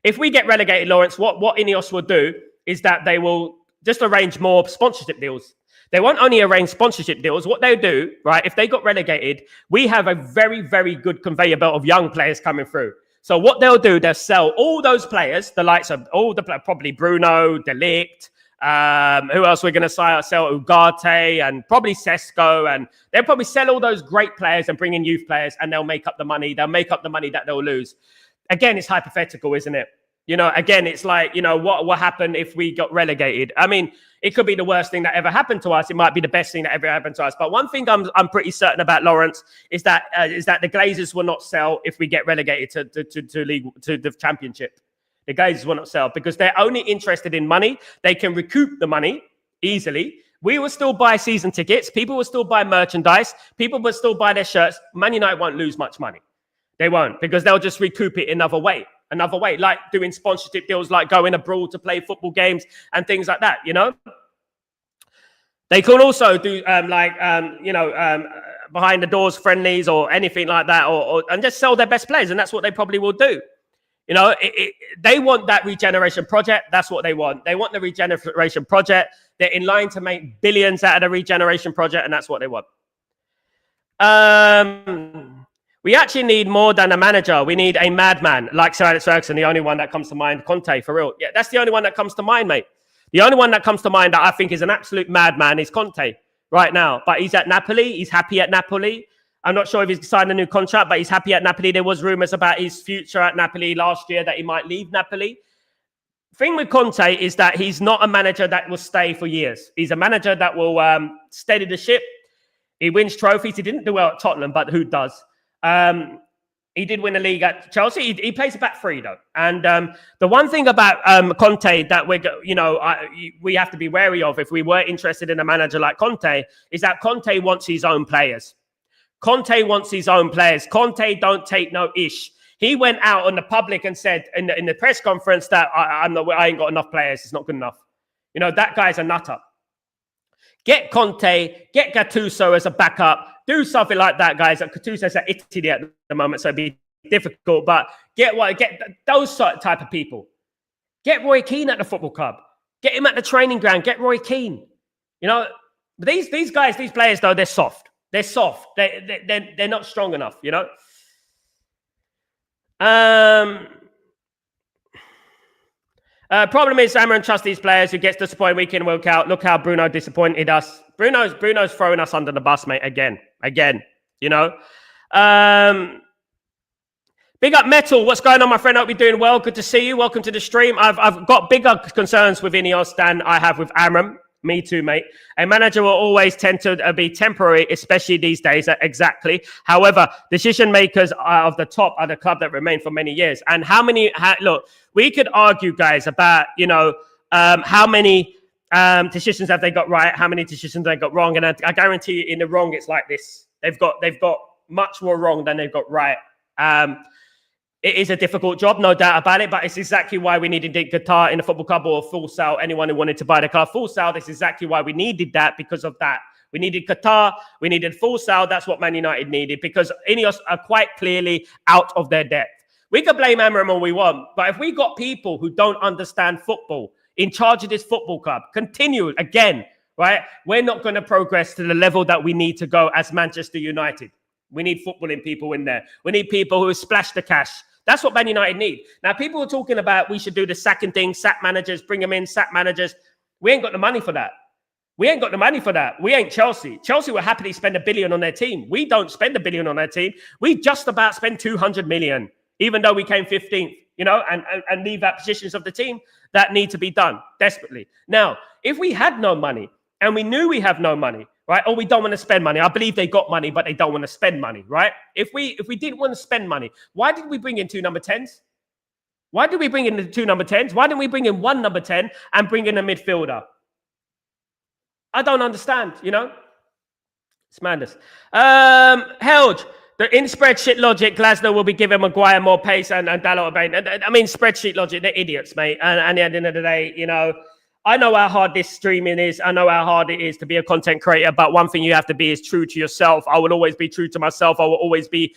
Speaker 1: If we get relegated, Lawrence, what INEOS will do is that they will just arrange more sponsorship deals. They won't only arrange sponsorship deals. What they'll do, right, if they got relegated, we have a very, very good conveyor belt of young players coming through. So what they'll do, they'll sell all those players, the likes of all the probably Bruno, De Ligt, who else we're going to sell? Ugarte and probably Sesko, and they'll probably sell all those great players and bring in youth players, and they'll make up the money. They'll make up the money that they'll lose. Again, it's hypothetical, isn't it? You know, again, it's like, you know, what happened if we got relegated? I mean, it could be the worst thing that ever happened to us. It might be the best thing that ever happened to us. But one thing I'm pretty certain about, Lawrence, is that the Glazers will not sell if we get relegated to the championship. The guys will not sell because they're only interested in money. They can recoup the money easily. We will still buy season tickets. People will still buy merchandise. People will still buy their shirts. Man United won't lose much money. They won't, because they'll just recoup it another way, like doing sponsorship deals, like going abroad to play football games and things like that, you know? They can also do behind the doors friendlies or anything like that, and just sell their best players, and that's what they probably will do. You know, they want that regeneration project. That's what they want. They want the regeneration project. They're in line to make billions out of the regeneration project, and that's what they want. We actually need more than a manager. We need a madman like Sir Alex Ferguson, the only one that comes to mind. Conte, for real. Yeah, that's the only one that comes to mind, mate. The only one that comes to mind that I think is an absolute madman is Conte right now. But he's at Napoli. He's happy at Napoli. I'm not sure if he's signed a new contract, but he's happy at Napoli. There was rumors about his future at Napoli last year, that he might leave Napoli. Thing with Conte is that he's not a manager that will stay for years. He's a manager that will steady the ship. He wins trophies. He didn't do well at Tottenham, but who does? He did win the league at Chelsea. He plays a back three, though. And the one thing about Conte that we have to be wary of if we were interested in a manager like Conte is that Conte wants his own players. Conte wants his own players. Conte don't take no ish. He went out on the public and said in the press conference that I ain't got enough players. It's not good enough. You know, that guy's a nutter. Get Conte, get Gattuso as a backup. Do something like that, guys. Gattuso's at Italy at the moment, so it'd be difficult. But get those type of people. Get Roy Keane at the football club. Get him at the training ground. Get Roy Keane. You know, these guys, these players, though, they're soft. They're soft. They're not strong enough, you know? Problem is, Amarin trusts these players who gets disappointed week in, week out. Look how Bruno disappointed us. Bruno's throwing us under the bus, mate, again, you know? Big up Metal. What's going on, my friend? Hope you're doing well. Good to see you. Welcome to the stream. I've got bigger concerns with INEOS than I have with Amram. Me too, mate. A manager will always tend to be temporary, especially these days. Exactly. However, decision makers of the top are the club that remain for many years. And look, we could argue, guys, about, you know, how many decisions have they got right, how many decisions they got wrong. And I guarantee you in the wrong, it's like this. They've got much more wrong than they've got right. It is a difficult job, no doubt about it, but it's exactly why we needed Qatar in the football club, or full sale. Anyone who wanted to buy the car, full sale. That's exactly why we needed that, because of that. We needed Qatar. We needed full sale. That's what Man United needed, because INEOS are quite clearly out of their depth. We can blame Amram all we want, but if we got people who don't understand football in charge of this football club, continue again, right? We're not going to progress to the level that we need to go as Manchester United. We need footballing people in there. We need people who splash the cash. That's what Man United need. Now, people are talking about we should do the sacking thing, sack managers, bring them in, sack managers. We ain't got the money for that. We ain't got the money for that. We ain't Chelsea. Chelsea will happily spend $1 billion on their team. We don't spend $1 billion on our team. We just about spend 200 million, even though we came 15th, you know, and leave out positions of the team that need to be done desperately. Now, if we had no money and we knew we have no money, right? Or we don't want to spend money. I believe they got money, but they don't want to spend money, right? If we didn't want to spend money, why did we bring in 2 number 10s? Why did we bring in the 2 number 10s? Why didn't we bring in 1 number 10 and bring in a midfielder? I don't understand, you know? It's madness. Helge, in spreadsheet logic, Glasgow will be giving Maguire more pace and Dalot Obey. I mean, spreadsheet logic, they're idiots, mate. And at the end of the day, you know, I know how hard this streaming is. I know how hard it is to be a content creator. But one thing you have to be is true to yourself. I will always be true to myself. I will always be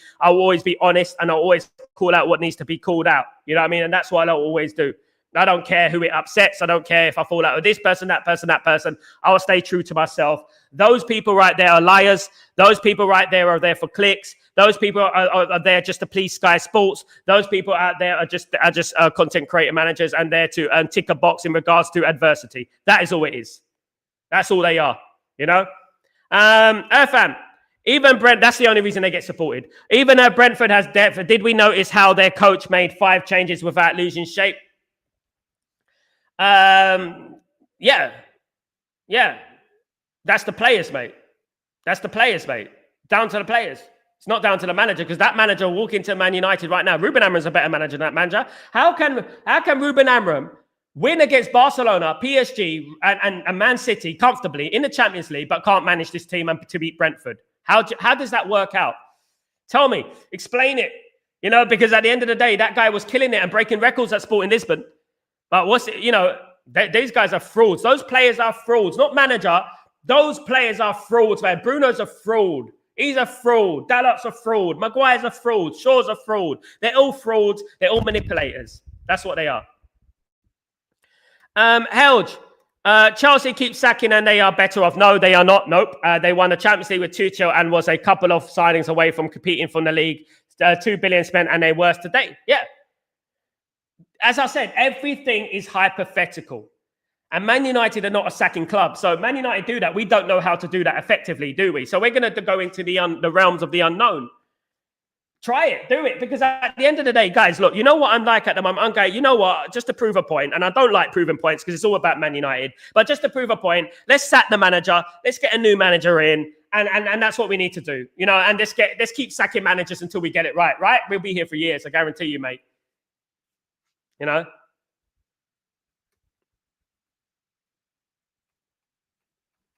Speaker 1: honest, and I'll always call out what needs to be called out. You know what I mean? And that's what I'll always do. I don't care who it upsets. I don't care if I fall out with this person, that person, that person. I will stay true to myself. Those people right there are liars. Those people right there are there for clicks. Those people are there just to please Sky Sports. Those people out there are just content creator managers and there to tick a box in regards to adversity. That is all it is. That's all they are, you know? Irfan, even Brent, that's the only reason they get supported. Even though Brentford has depth, did we notice how their coach made 5 changes without losing shape? Yeah. That's the players, mate. Down to the players. It's not down to the manager, because that manager will walk into Man United right now. Ruben Amorim's a better manager than that manager. How can Ruben Amorim win against Barcelona, PSG, and Man City comfortably in the Champions League, but can't manage this team and to beat Brentford? How does that work out? Tell me. Explain it. You know, because at the end of the day, that guy was killing it and breaking records at Sporting Lisbon. But these guys are frauds. Those players are frauds, not manager. Those players are frauds, man. Bruno's a fraud. He's a fraud. Dalot's a fraud. Maguire's a fraud. Shaw's a fraud. They're all frauds. They're all manipulators. That's what they are. Helge, Chelsea keep sacking and they are better off. No, they are not. Nope. They won the Champions League with Tuchel and was a couple of signings away from competing from the league. 2 billion spent and they're worse today. Yeah. As I said, everything is hypothetical. And Man United are not a sacking club. So Man United do that. We don't know how to do that effectively, do we? So we're going to go into the realms of the unknown. Try it. Do it. Because at the end of the day, guys, look, you know what I'm like at the moment? I'm going, you know what? Just to prove a point, and I don't like proving points because it's all about Man United, but just to prove a point, let's sack the manager. Let's get a new manager in. And that's what we need to do. You know, and let's keep sacking managers until we get it right? We'll be here for years. I guarantee you, mate. You know?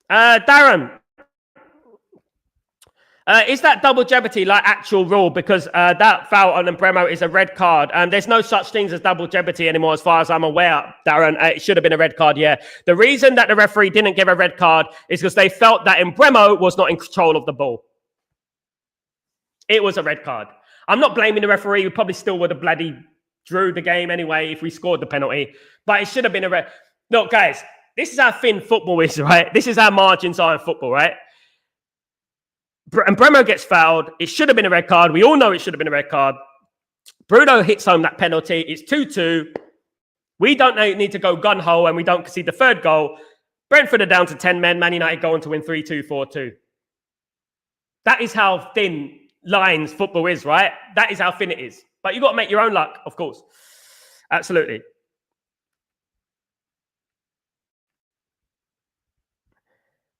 Speaker 1: Darren, is that double jeopardy like actual rule? Because that foul on Bremo is a red card. There's no such things as double jeopardy anymore, as far as I'm aware, Darren. It should have been a red card, yeah. The reason that the referee didn't give a red card is because they felt that Bremo was not in control of the ball. It was a red card. I'm not blaming the referee. We probably still would have bloody drew the game anyway if we scored the penalty. But it should have been a red. Look, guys. This is how thin football is, right? This is how margins are in football, right? And Bremo gets fouled. It should have been a red card. We all know it should have been a red card. Bruno hits home that penalty. It's 2-2. We don't need to go gun-ho and we don't concede the third goal. Brentford are down to 10 men. Man United go on to win 3-2, 4-2. That is how thin lines football is, right? That is how thin it is. But you've got to make your own luck, of course. Absolutely.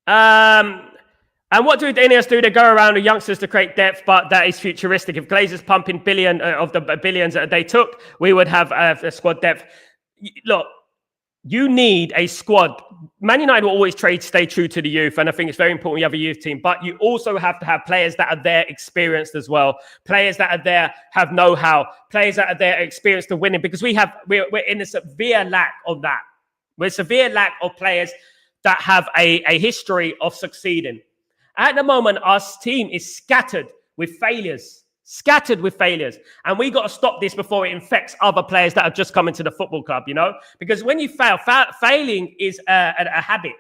Speaker 1: And what do the INEOS do? They go around with youngsters to create depth, but that is futuristic. If Glazer's pumping billions that they took, we would have a squad depth. Look, you need a squad. Man United will always stay true to the youth, and I think it's very important you have a youth team, but you also have to have players that are there experienced as well. Players that are there have know-how. Players that are there experienced to winning, because we're in a severe lack of that. We're a severe lack of players that have a history of succeeding. At the moment, our team is scattered with failures. And we got to stop this before it infects other players that have just come into the football club, you know? Because when you failing is a habit.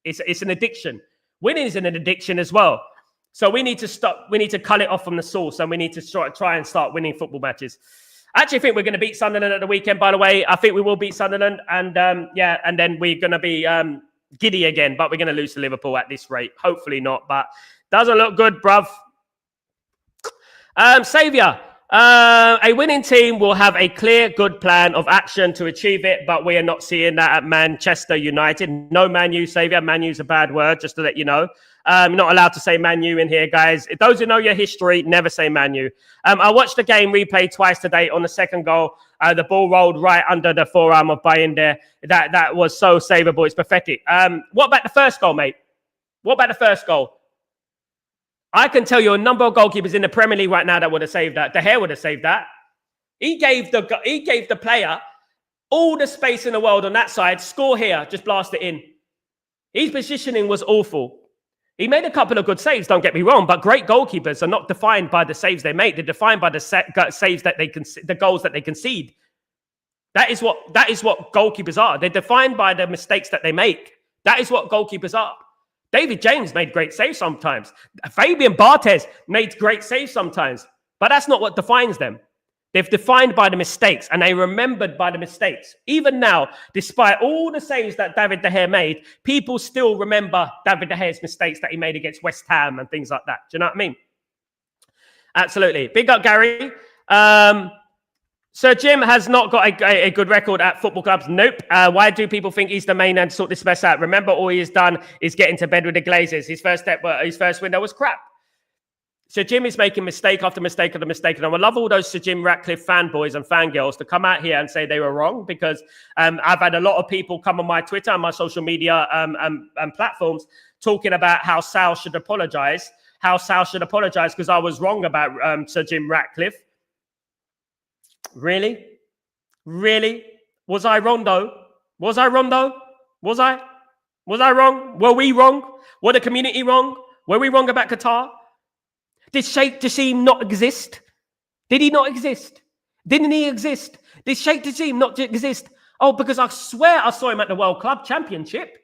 Speaker 1: It's an addiction. Winning is an addiction as well. So we need to stop. We need to cut it off from the source, and we need to try and start winning football matches. I actually think we're going to beat Sunderland at the weekend, by the way. I think we will beat Sunderland. And then we're going to be... giddy again, but we're going to lose to Liverpool at this rate. Hopefully not, but doesn't look good, bruv. Saviour, a winning team will have a clear, good plan of action to achieve it, but we are not seeing that at Manchester United. No Man U, Saviour. Man U's a bad word, just to let you know. You're not allowed to say Man U in here, guys. Those who know your history, never say Man U. I watched the game replay twice today. On the second goal, the ball rolled right under the forearm of Bayern there. That was so savable. It's pathetic. What about the first goal, mate? What about the first goal? I can tell you a number of goalkeepers in the Premier League right now that would have saved that. De Gea would have saved that. He gave the player all the space in the world on that side. Score here, just blast it in. His positioning was awful. He made a couple of good saves, don't get me wrong, but great goalkeepers are not defined by the saves they make. They're defined by the saves that the goals that they concede. That is what goalkeepers are. They're defined by the mistakes that they make. That is what goalkeepers are. David James made great saves sometimes. Fabian Barthez made great saves sometimes, but that's not what defines them. They're defined by the mistakes, and they remembered by the mistakes. Even now, despite all the saves that David De Gea made, people still remember David De Gea's mistakes that he made against West Ham and things like that. Do you know what I mean? Absolutely. Big up, Gary. Sir Jim has not got a good record at football clubs. Nope. Why do people think he's the main man to sort this mess out? Remember, all he has done is get into bed with the Glazers. His first window was crap. Sir Jim is making mistake after mistake after mistake. And I would love all those Sir Jim Ratcliffe fanboys and fangirls to come out here and say they were wrong, because I've had a lot of people come on my Twitter and my social media and platforms talking about how Sal should apologize, because I was wrong about Sir Jim Ratcliffe. Really? Was I wrong though? Was I wrong? Were we wrong? Were the community wrong? Were we wrong about Qatar? Did Sheikh Jassim not exist? Did he not exist? Didn't he exist? Did Sheikh Jassim not exist? Oh, because I swear I saw him at the World Club Championship.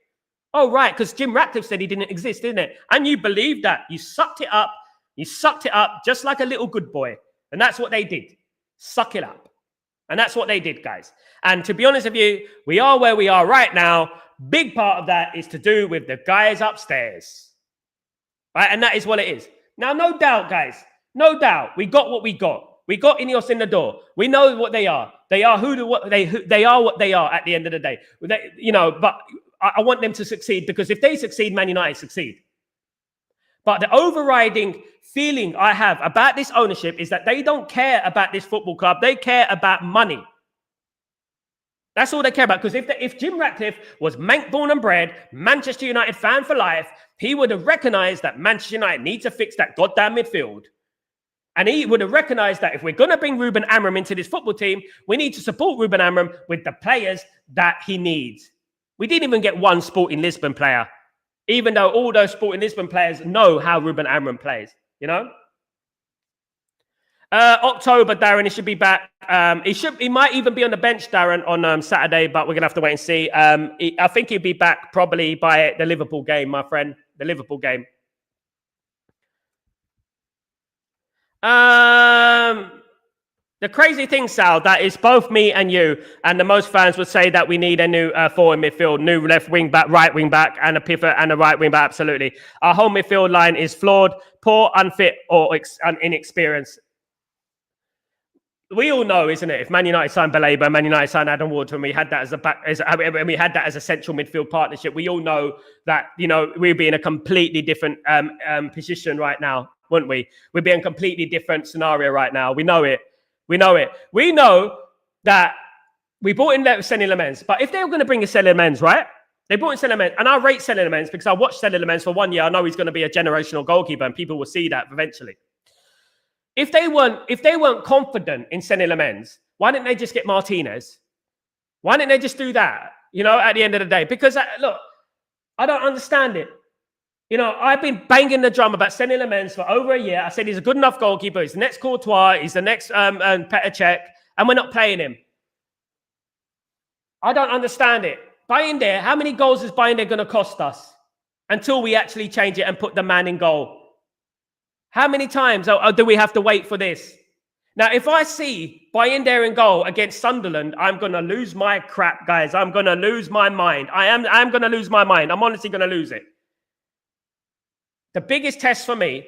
Speaker 1: Oh, right, because Jim Ratcliffe said he didn't exist, didn't it? And you believed that. You sucked it up. You sucked it up just like a little good boy. And that's what they did. Suck it up. And that's what they did, guys. And to be honest with you, we are where we are right now. Big part of that is to do with the guys upstairs. Right? And that is what it is. Now, no doubt, guys, no doubt, we got what we got. We got INEOS in the door. We know what they are. They are what they are at the end of the day. But I want them to succeed, because if they succeed, Man United succeed. But the overriding feeling I have about this ownership is that they don't care about this football club. They care about money. That's all they care about. Because if Jim Ratcliffe was Manc born and bred, Manchester United fan for life, he would have recognized that Manchester United needs to fix that goddamn midfield. And he would have recognized that if we're going to bring Ruben Amorim into this football team, we need to support Ruben Amorim with the players that he needs. We didn't even get one Sporting Lisbon player, even though all those Sporting Lisbon players know how Ruben Amorim plays, you know? October, Darren, he should be back. He might even be on the bench, Darren, on Saturday, but we're going to have to wait and see. I think he'll be back probably by the Liverpool game, my friend. The Liverpool game. The crazy thing, Sal, that is both me and you and the most fans would say that we need a new forward midfield, new left wing back, right wing back, and a pivot and a right wing back. Absolutely. Our whole midfield line is flawed, poor, unfit, or inexperienced. We all know, isn't it? If Man United signed Baleba, Man United signed Adam Ward, and we had that as a central midfield partnership, we all know that, we'd be in a completely different position right now, wouldn't we? We'd be in a completely different scenario right now. We know it. We know that we bought in Senny Lamens, but if they were going to bring in Senny Lamens, right? They brought in Senny Lamens, and I rate Senny Lamens because I watched Senny Lamens for 1 year. I know he's going to be a generational goalkeeper, and people will see that eventually. If they weren't confident in Senny Lamens, why didn't they just get Martinez? Why didn't they just do that? At the end of the day, because look, I don't understand it. I've been banging the drum about Senny Lamens for over a year. I said he's a good enough goalkeeper. He's the next Courtois. He's the next Petr Cech, and we're not playing him. I don't understand it. Bayindir, how many goals is Bayindir going to cost us until we actually change it and put the man in goal? How many times do we have to wait for this? Now, if I see Bayindir in goal against Sunderland, I'm going to lose my crap, guys. I'm going to lose my mind. I'm going to lose my mind. I'm honestly going to lose it. The biggest test for me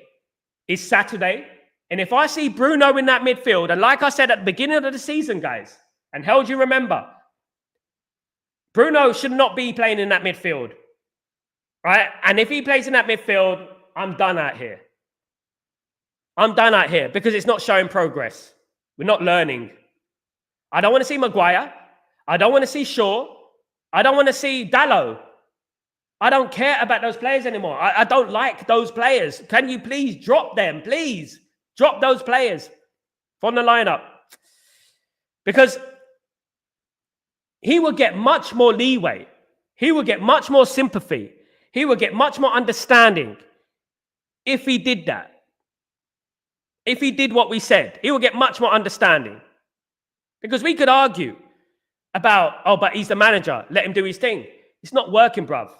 Speaker 1: is Saturday. And if I see Bruno in that midfield, and like I said at the beginning of the season, guys, and held you remember, Bruno should not be playing in that midfield, right? And if he plays in that midfield, I'm done out here. I'm done out here because it's not showing progress. We're not learning. I don't want to see Maguire. I don't want to see Shaw. I don't want to see Dalot. I don't care about those players anymore. I don't like those players. Can you please drop them? Please drop those players from the lineup. Because he will get much more leeway. He will get much more sympathy. He will get much more understanding if he did that. If he did what we said, he will get much more understanding. Because we could argue about, but he's the manager. Let him do his thing. It's not working, bruv.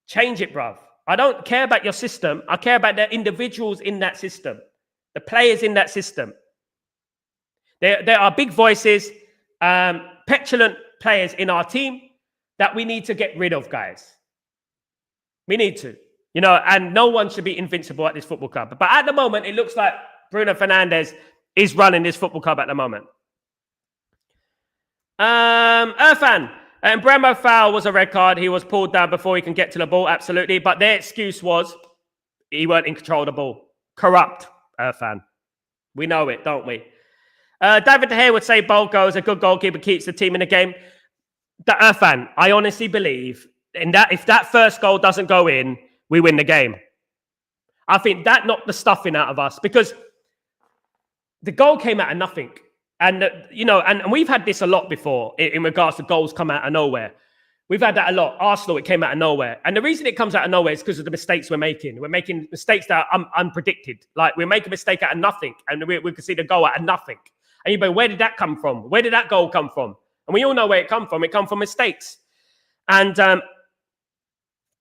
Speaker 1: Change it, bruv. I don't care about your system. I care about the individuals in that system, the players in that system. There are big voices, petulant players in our team that we need to get rid of, guys. We need to. And no one should be invincible at this football club. But at the moment, it looks like Bruno Fernandes is running this football club at the moment. Irfan, and Bremo foul was a red card. He was pulled down before he can get to the ball, absolutely. But their excuse was he weren't in control of the ball. corrupt fan. We know it, don't we? David De Gea would say bold goals, a good goalkeeper keeps the team in the game. The fan, I honestly believe in that if that first goal doesn't go in, we win the game. I think that knocked the stuffing out of us because the goal came out of nothing. And, and we've had this a lot before in regards to goals come out of nowhere. We've had that a lot. Arsenal, it came out of nowhere. And the reason it comes out of nowhere is because of the mistakes we're making. We're making mistakes that are unpredicted. Like, we make a mistake out of nothing, and we can see the goal out of nothing. And you go, where did that come from? Where did that goal come from? And we all know where it come from. It come from mistakes. And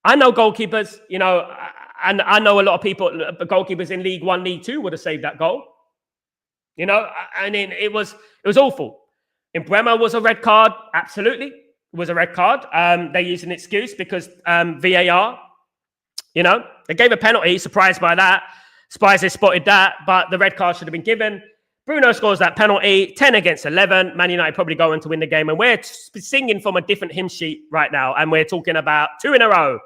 Speaker 1: I know goalkeepers, and I know a lot of people, goalkeepers in League One, League Two would have saved that goal. I mean, it was awful. In Bremer was a red card, absolutely. It was a red card. They used an excuse because VAR, they gave a penalty, surprised by that. Surprised they spotted that, but the red card should have been given. Bruno scores that penalty, 10 against 11. Man United probably go on to win the game. And we're singing from a different hymn sheet right now. And we're talking about 2 in a row,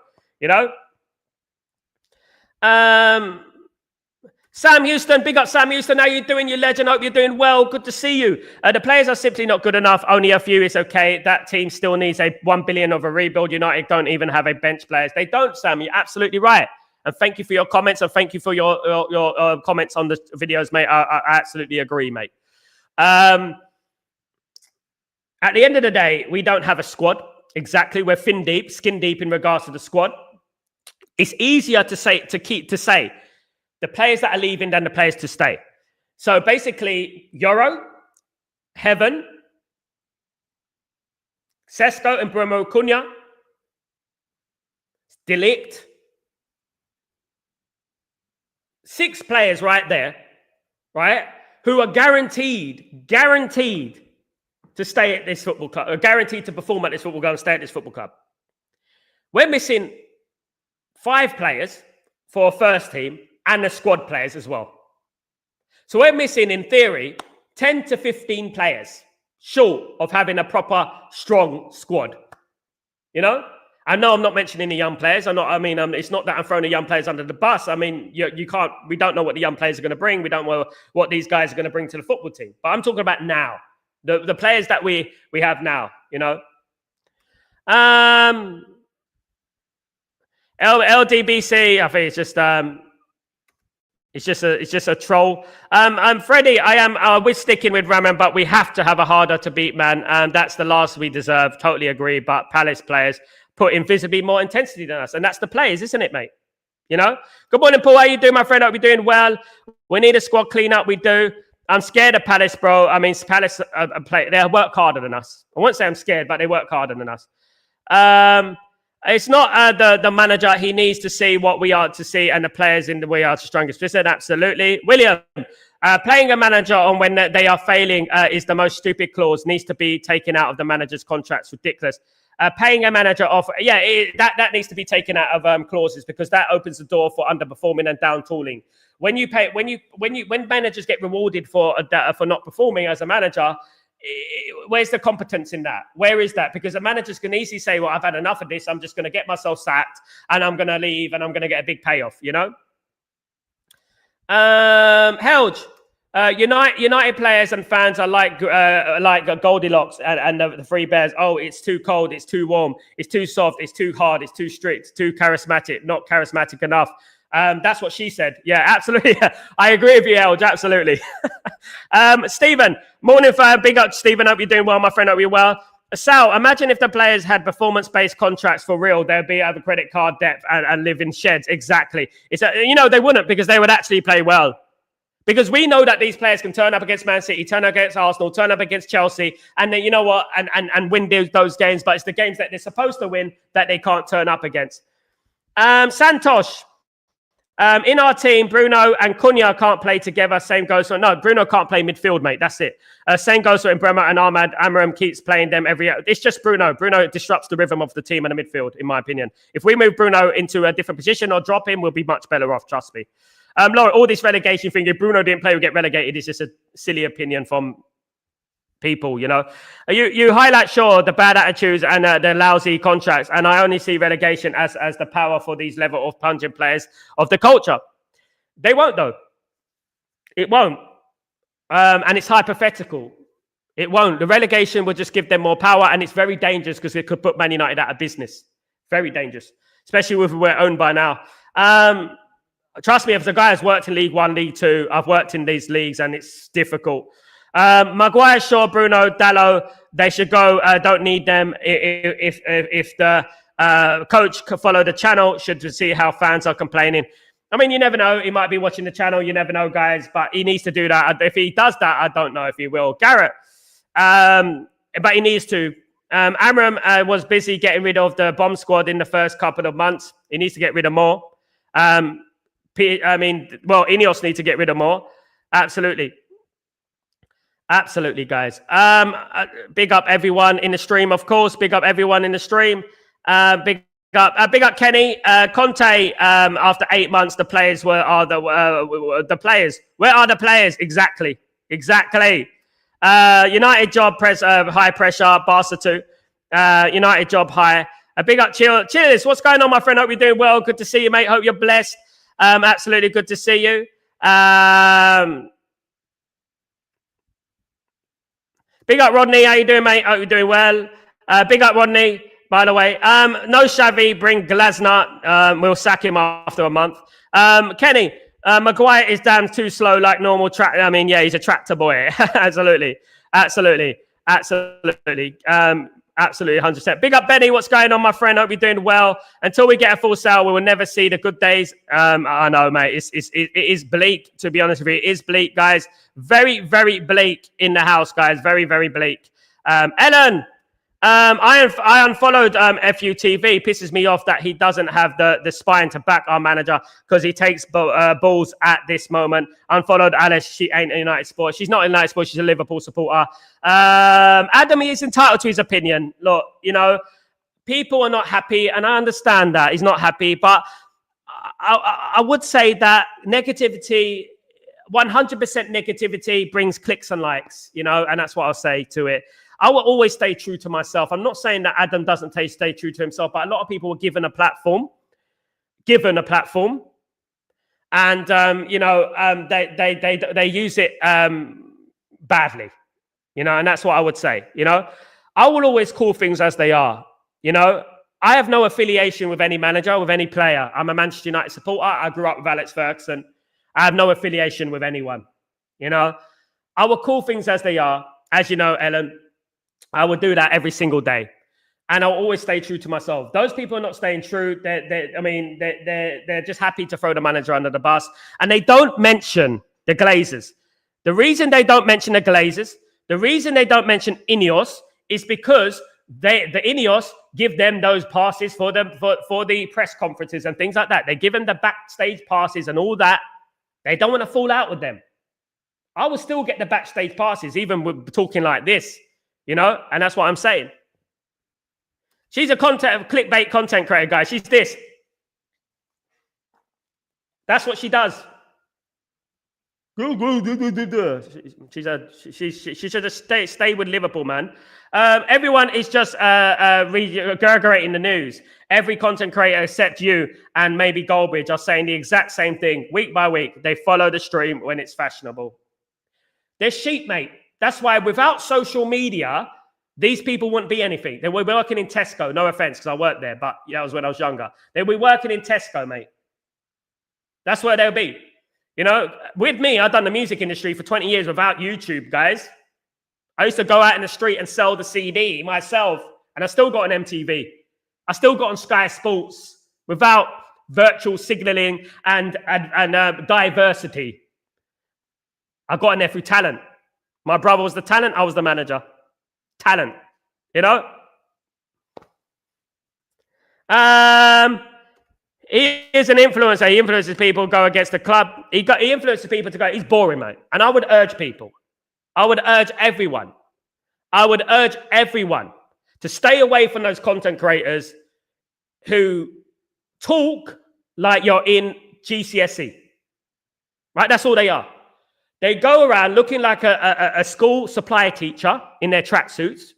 Speaker 1: Sam Houston, big up Sam Houston. How you doing, you legend? Hope you're doing well. Good to see you. The players are simply not good enough. Only a few is okay. That team still needs a 1 billion of a rebuild. United don't even have a bench players. They don't, Sam. You're absolutely right. And thank you for your comments. And thank you for your comments on the videos, mate. I absolutely agree, mate. At the end of the day, we don't have a squad. Exactly. We're skin deep in regards to the squad. It's easier to say the players that are leaving than the players to stay. So basically, Euro, Heaven, Sesko and Bruno Cunha, Delict. 6 players right there, right, who are guaranteed to stay at this football club, or guaranteed to perform at this football club and stay at this football club. We're missing 5 players for a first team and the squad players as well. So we're missing, in theory, 10 to 15 players short of having a proper, strong squad. I know I'm not mentioning the young players. It's not that I'm throwing the young players under the bus. I mean, we don't know what the young players are going to bring. We don't know what these guys are going to bring to the football team. But I'm talking about now, the players that we have now, LDBC, I think it's just a troll. Freddie, we're sticking with Raman, but we have to have a harder to beat man. That's the last we deserve. Totally agree. But Palace players put in visibly more intensity than us. And that's the players, isn't it, mate? Good morning, Paul. How you doing, my friend? Hope you're doing well. We need a squad clean-up. We do. I'm scared of Palace, bro. I mean, Palace they work harder than us. I won't say I'm scared, but they work harder than us. It's not the manager. He needs to see what we are to see, and the players in the we are to strongest position. Absolutely. William, playing a manager on when they are failing is the most stupid clause. Needs to be taken out of the manager's contracts. Ridiculous. Paying a manager off, that needs to be taken out of clauses, because that opens the door for underperforming and down tooling. When managers get rewarded for not performing as a manager, where's the competence in that? Where is that? Because the managers can easily say, well, I've had enough of this. I'm just going to get myself sacked and I'm going to leave and I'm going to get a big payoff, Helge, United players and fans are like Goldilocks and the Three Bears. Oh, it's too cold, it's too warm, it's too soft, it's too hard, it's too strict, too charismatic, not charismatic enough. That's what she said. Yeah, absolutely. I agree with you, Helge. Absolutely. Stephen, morning fan. Big up, Stephen. Hope you're doing well, my friend. Hope you're well. Sal, imagine if the players had performance-based contracts for real. They'd be out of credit card debt and live in sheds. Exactly. They wouldn't, because they would actually play well. Because we know that these players can turn up against Man City, turn up against Arsenal, turn up against Chelsea, and then, and win those games. But it's the games that they're supposed to win that they can't turn up against. Santosh. In our team, Bruno and Cunha can't play together. Same goes for... No, Bruno can't play midfield, mate. That's it. Same goes for Bremer and Ahmad. Amram keeps playing them every... It's just Bruno. Bruno disrupts the rhythm of the team and the midfield, in my opinion. If we move Bruno into a different position or drop him, we'll be much better off, trust me. Laura, all this relegation thing, if Bruno didn't play, we get relegated. It's just a silly opinion from people, You highlight, sure, the bad attitudes and the lousy contracts, and I only see relegation as the power for these level of pungent players of the culture. They won't, though. It won't. And it's hypothetical. It won't. The relegation will just give them more power, and it's very dangerous because it could put Man United out of business. Very dangerous, especially if we're owned by now. Trust me, as a guy who's worked in League One, League Two, I've worked in these leagues, and it's difficult. Maguire, Shaw, Bruno, Dallo, they should go. Don't need them. If the coach could follow the channel, should see how fans are complaining. I mean, you never know. He might be watching the channel. You never know, guys. But he needs to do that. If he does that, I don't know if he will. Garrett, but he needs to. Amram was busy getting rid of the bomb squad in the first couple of months. He needs to get rid of more. INEOS need to get rid of more. Absolutely. Absolutely, guys. Big up everyone in the stream, of course. Big up everyone in the stream. Big up Kenny. Conte, after 8 months, the players are the players. Where are the players? Exactly. United job, high pressure. Barca too. United job high. A big up, cheers. What's going on, my friend? Hope you're doing well. Good to see you, mate. Hope you're blessed. Absolutely good to see you. Big up, Rodney. How you doing, mate? Hope you're doing well. Big up, Rodney, by the way. No Xavi, bring Glasner. We'll sack him after a month. Kenny, Maguire is damn too slow like normal track. I mean, yeah, he's a tractor boy. Absolutely. Absolutely, 100%. Big up, Benny. What's going on, my friend? Hope you're doing well. Until we get a full sale, we will never see the good days. I know, mate. It is bleak, to be honest with you. It is bleak, guys. Very, very bleak in the house, guys. Very, very bleak. Ellen, I unfollowed FUTV. Pisses me off that he doesn't have the spine to back our manager because he takes balls at this moment. Unfollowed Alice. She ain't a United Sport. She's not a United Sport. She's a Liverpool supporter. Adam is entitled to his opinion. Look, people are not happy, and I understand that he's not happy. But I would say that negativity, 100% negativity, brings clicks and likes. And that's what I'll say to it. I will always stay true to myself. I'm not saying that Adam doesn't stay true to himself, but a lot of people were given a platform, and they use it badly, and that's what I would say. I will always call things as they are. I have no affiliation with any manager, with any player. I'm a Manchester United supporter. I grew up with Alex Ferguson. I have no affiliation with anyone. I will call things as they are. As you know, Ellen, I will do that every single day. And I'll always stay true to myself. Those people are not staying true. They're just happy to throw the manager under the bus. And they don't mention the Glazers. The reason they don't mention the Glazers, the reason they don't mention INEOS is because the INEOS give them those passes for the press conferences and things like that. They give them the backstage passes and all that. They don't want to fall out with them. I will still get the backstage passes, even with talking like this. And that's what I'm saying. She's a clickbait content creator, guys. She's this. That's what she does. She should have stay with Liverpool, man. Everyone is just regurgitating the news. Every content creator except you and maybe Goldbridge are saying the exact same thing week by week. They follow the stream when it's fashionable. They're sheep, mate. That's why without social media, these people wouldn't be anything. They were working in Tesco. No offense, because I worked there, but that was when I was younger. They'd be working in Tesco, mate. That's where they'll be. With me, I've done the music industry for 20 years without YouTube, guys. I used to go out in the street and sell the CD myself, and I still got an MTV. I still got on Sky Sports without virtual signaling and diversity. I got in there through talent. My brother was the talent. I was the manager. Talent, He is an influencer. He influences people go against the club. He influences people to go. He's boring, mate. And I would urge people. I would urge everyone to stay away from those content creators who talk like you're in GCSE. Right? That's all they are. They go around looking like a school supply teacher in their tracksuits,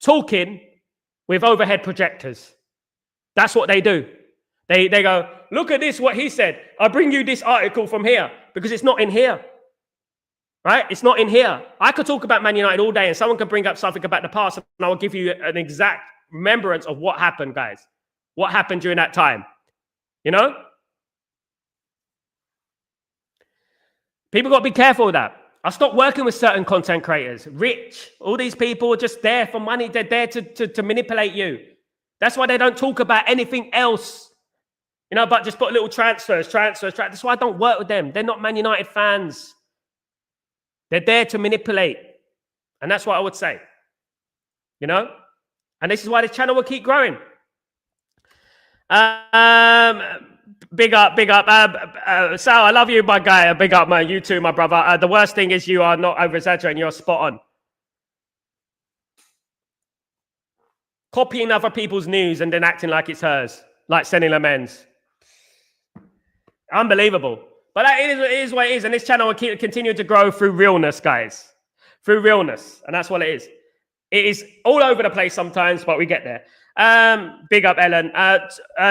Speaker 1: talking with overhead projectors. That's what they do. They go, look at this, what he said. I bring you this article from here. because it's not in here. Right? It's not in here. I could talk about Man United all day and someone could bring up something about the past and I will give you an exact remembrance of what happened, guys. What happened during that time. You know? People got to be careful with that. I stopped working with certain content creators. Rich. All these people are just there for money. They're there to manipulate you. That's why they don't talk about anything else. You know, but just put little transfers. That's why I don't work with them. They're not Man United fans. They're there to manipulate. And that's what I would say. You know? And this is why the channel will keep growing. Big up. Sal, I love you, my guy. Big up, man. You too, my brother. The worst thing is you are not over-exaggerating. You're spot on. Copying other people's news and then acting like it's hers. Like sending amends. Unbelievable. But that is what it is. And this channel will continue to grow through realness, guys. Through realness. And that's what it is. It is all over the place sometimes, but we get there. Big up, Ellen.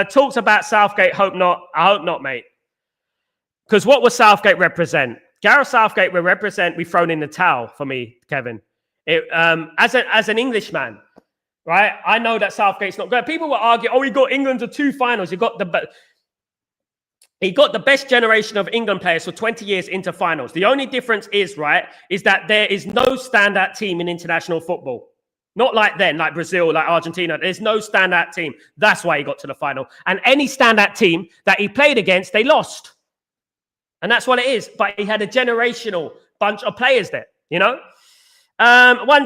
Speaker 1: Talks about Southgate. Hope not. I hope not, mate. Because what will Southgate represent? Gareth Southgate will represent we've thrown in the towel for me, Kevin. As an Englishman, right? I know that Southgate's not good. People will argue, oh, he got England to 2 finals. He got the best generation of England players for 20 years into finals. The only difference is, right, is that there is no standout team in international football. Not like then, like Brazil, like Argentina. There's no standout team. That's why he got to the final. And any standout team that he played against, they lost. And that's what it is. But he had a generational bunch of players there, you know? Daryl.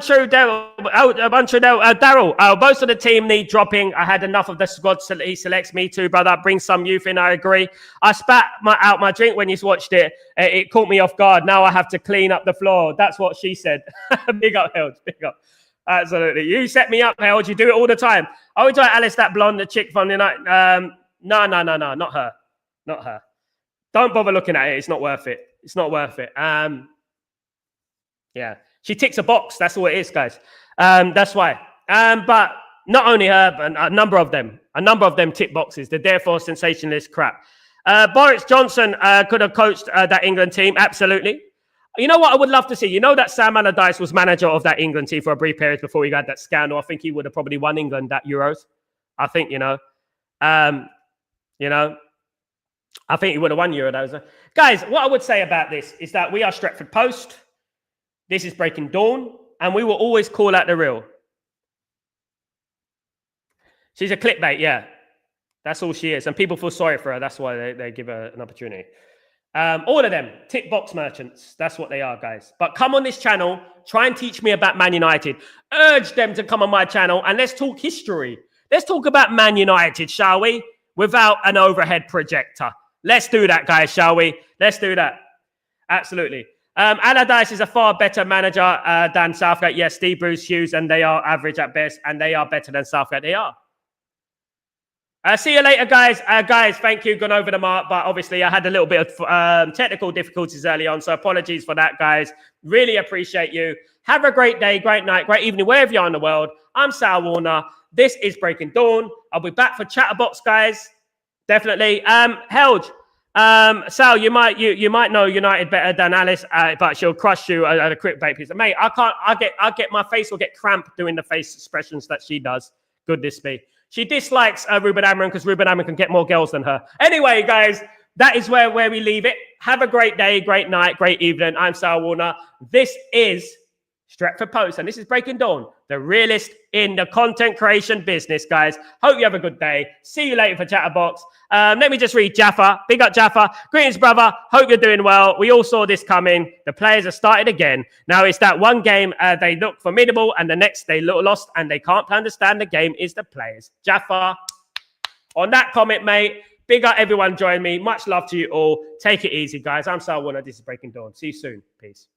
Speaker 1: Most of the team need dropping. I had enough of the squad. He selects me too, brother. Bring some youth in. I agree. I spat out my drink when you watched it. It caught me off guard. Now I have to clean up the floor. That's what she said. Big up, Helge. Big up. Absolutely. You set me up, Helge. You do it all the time. I would try Alice, that blonde, the chick from the night. No. Not her. Not her. Don't bother looking at it. It's not worth it. It's not worth it. Yeah. She ticks a box. That's all it is, guys. That's why. But not only her, but a number of them tick boxes. They're there for sensationalist crap. Boris Johnson could have coached that England team. Absolutely. You know what I would love to see? You know that Sam Allardyce was manager of that England team for a brief period before he had that scandal. I think he would have probably won England that Euros. I think, I think he would have won Euros. Guys, what I would say about this is that we are Stretford Post. This is Breaking Dawn, and we will always call out the real. She's a clickbait, yeah. That's all she is. And people feel sorry for her. That's why they give her an opportunity. All of them, tick box merchants. That's what they are, guys. But come on this channel, try and teach me about Man United. Urge them to come on my channel, and let's talk history. Let's talk about Man United, shall we? Without an overhead projector. Let's do that, guys, shall we? Let's do that. Absolutely. Allardyce is a far better manager than Southgate. Yes, Steve Bruce Hughes, and they are average at best, and they are better than Southgate. They are. See you later, guys. Guys, thank you. Gone over the mark, but obviously I had a little bit of technical difficulties early on, so apologies for that, guys. Really appreciate you. Have a great day, great night, great evening, wherever you are in the world. I'm Sal Warner. This is Breaking Dawn. I'll be back for Chatterbox, guys. Definitely. Helge. Sal, you might know United better than Alice, but she'll crush you at a quick bait piece. Mate, I can't. I get my face will get cramped doing the face expressions that she does. Goodness me. She dislikes Ruben Amorim because Ruben Amorim can get more girls than her. Anyway, guys, that is where we leave it. Have a great day, great night, great evening. I'm Sal Warner. This is Stretford Post, and this is Breaking Dawn, the realist in the content creation business, guys. Hope you have a good day. See you later for Chatterbox. Let me just read Jaffa. Big up Jaffa. Greetings, brother. Hope you're doing well. We all saw this coming. The players have started again. Now it's that one game they look formidable, and the next they look lost, and they can't understand the game is the players. Jaffa, on that comment, mate. Big up everyone join me. Much love to you all. Take it easy, guys. I'm Sal Warner. This is Breaking Dawn. See you soon. Peace.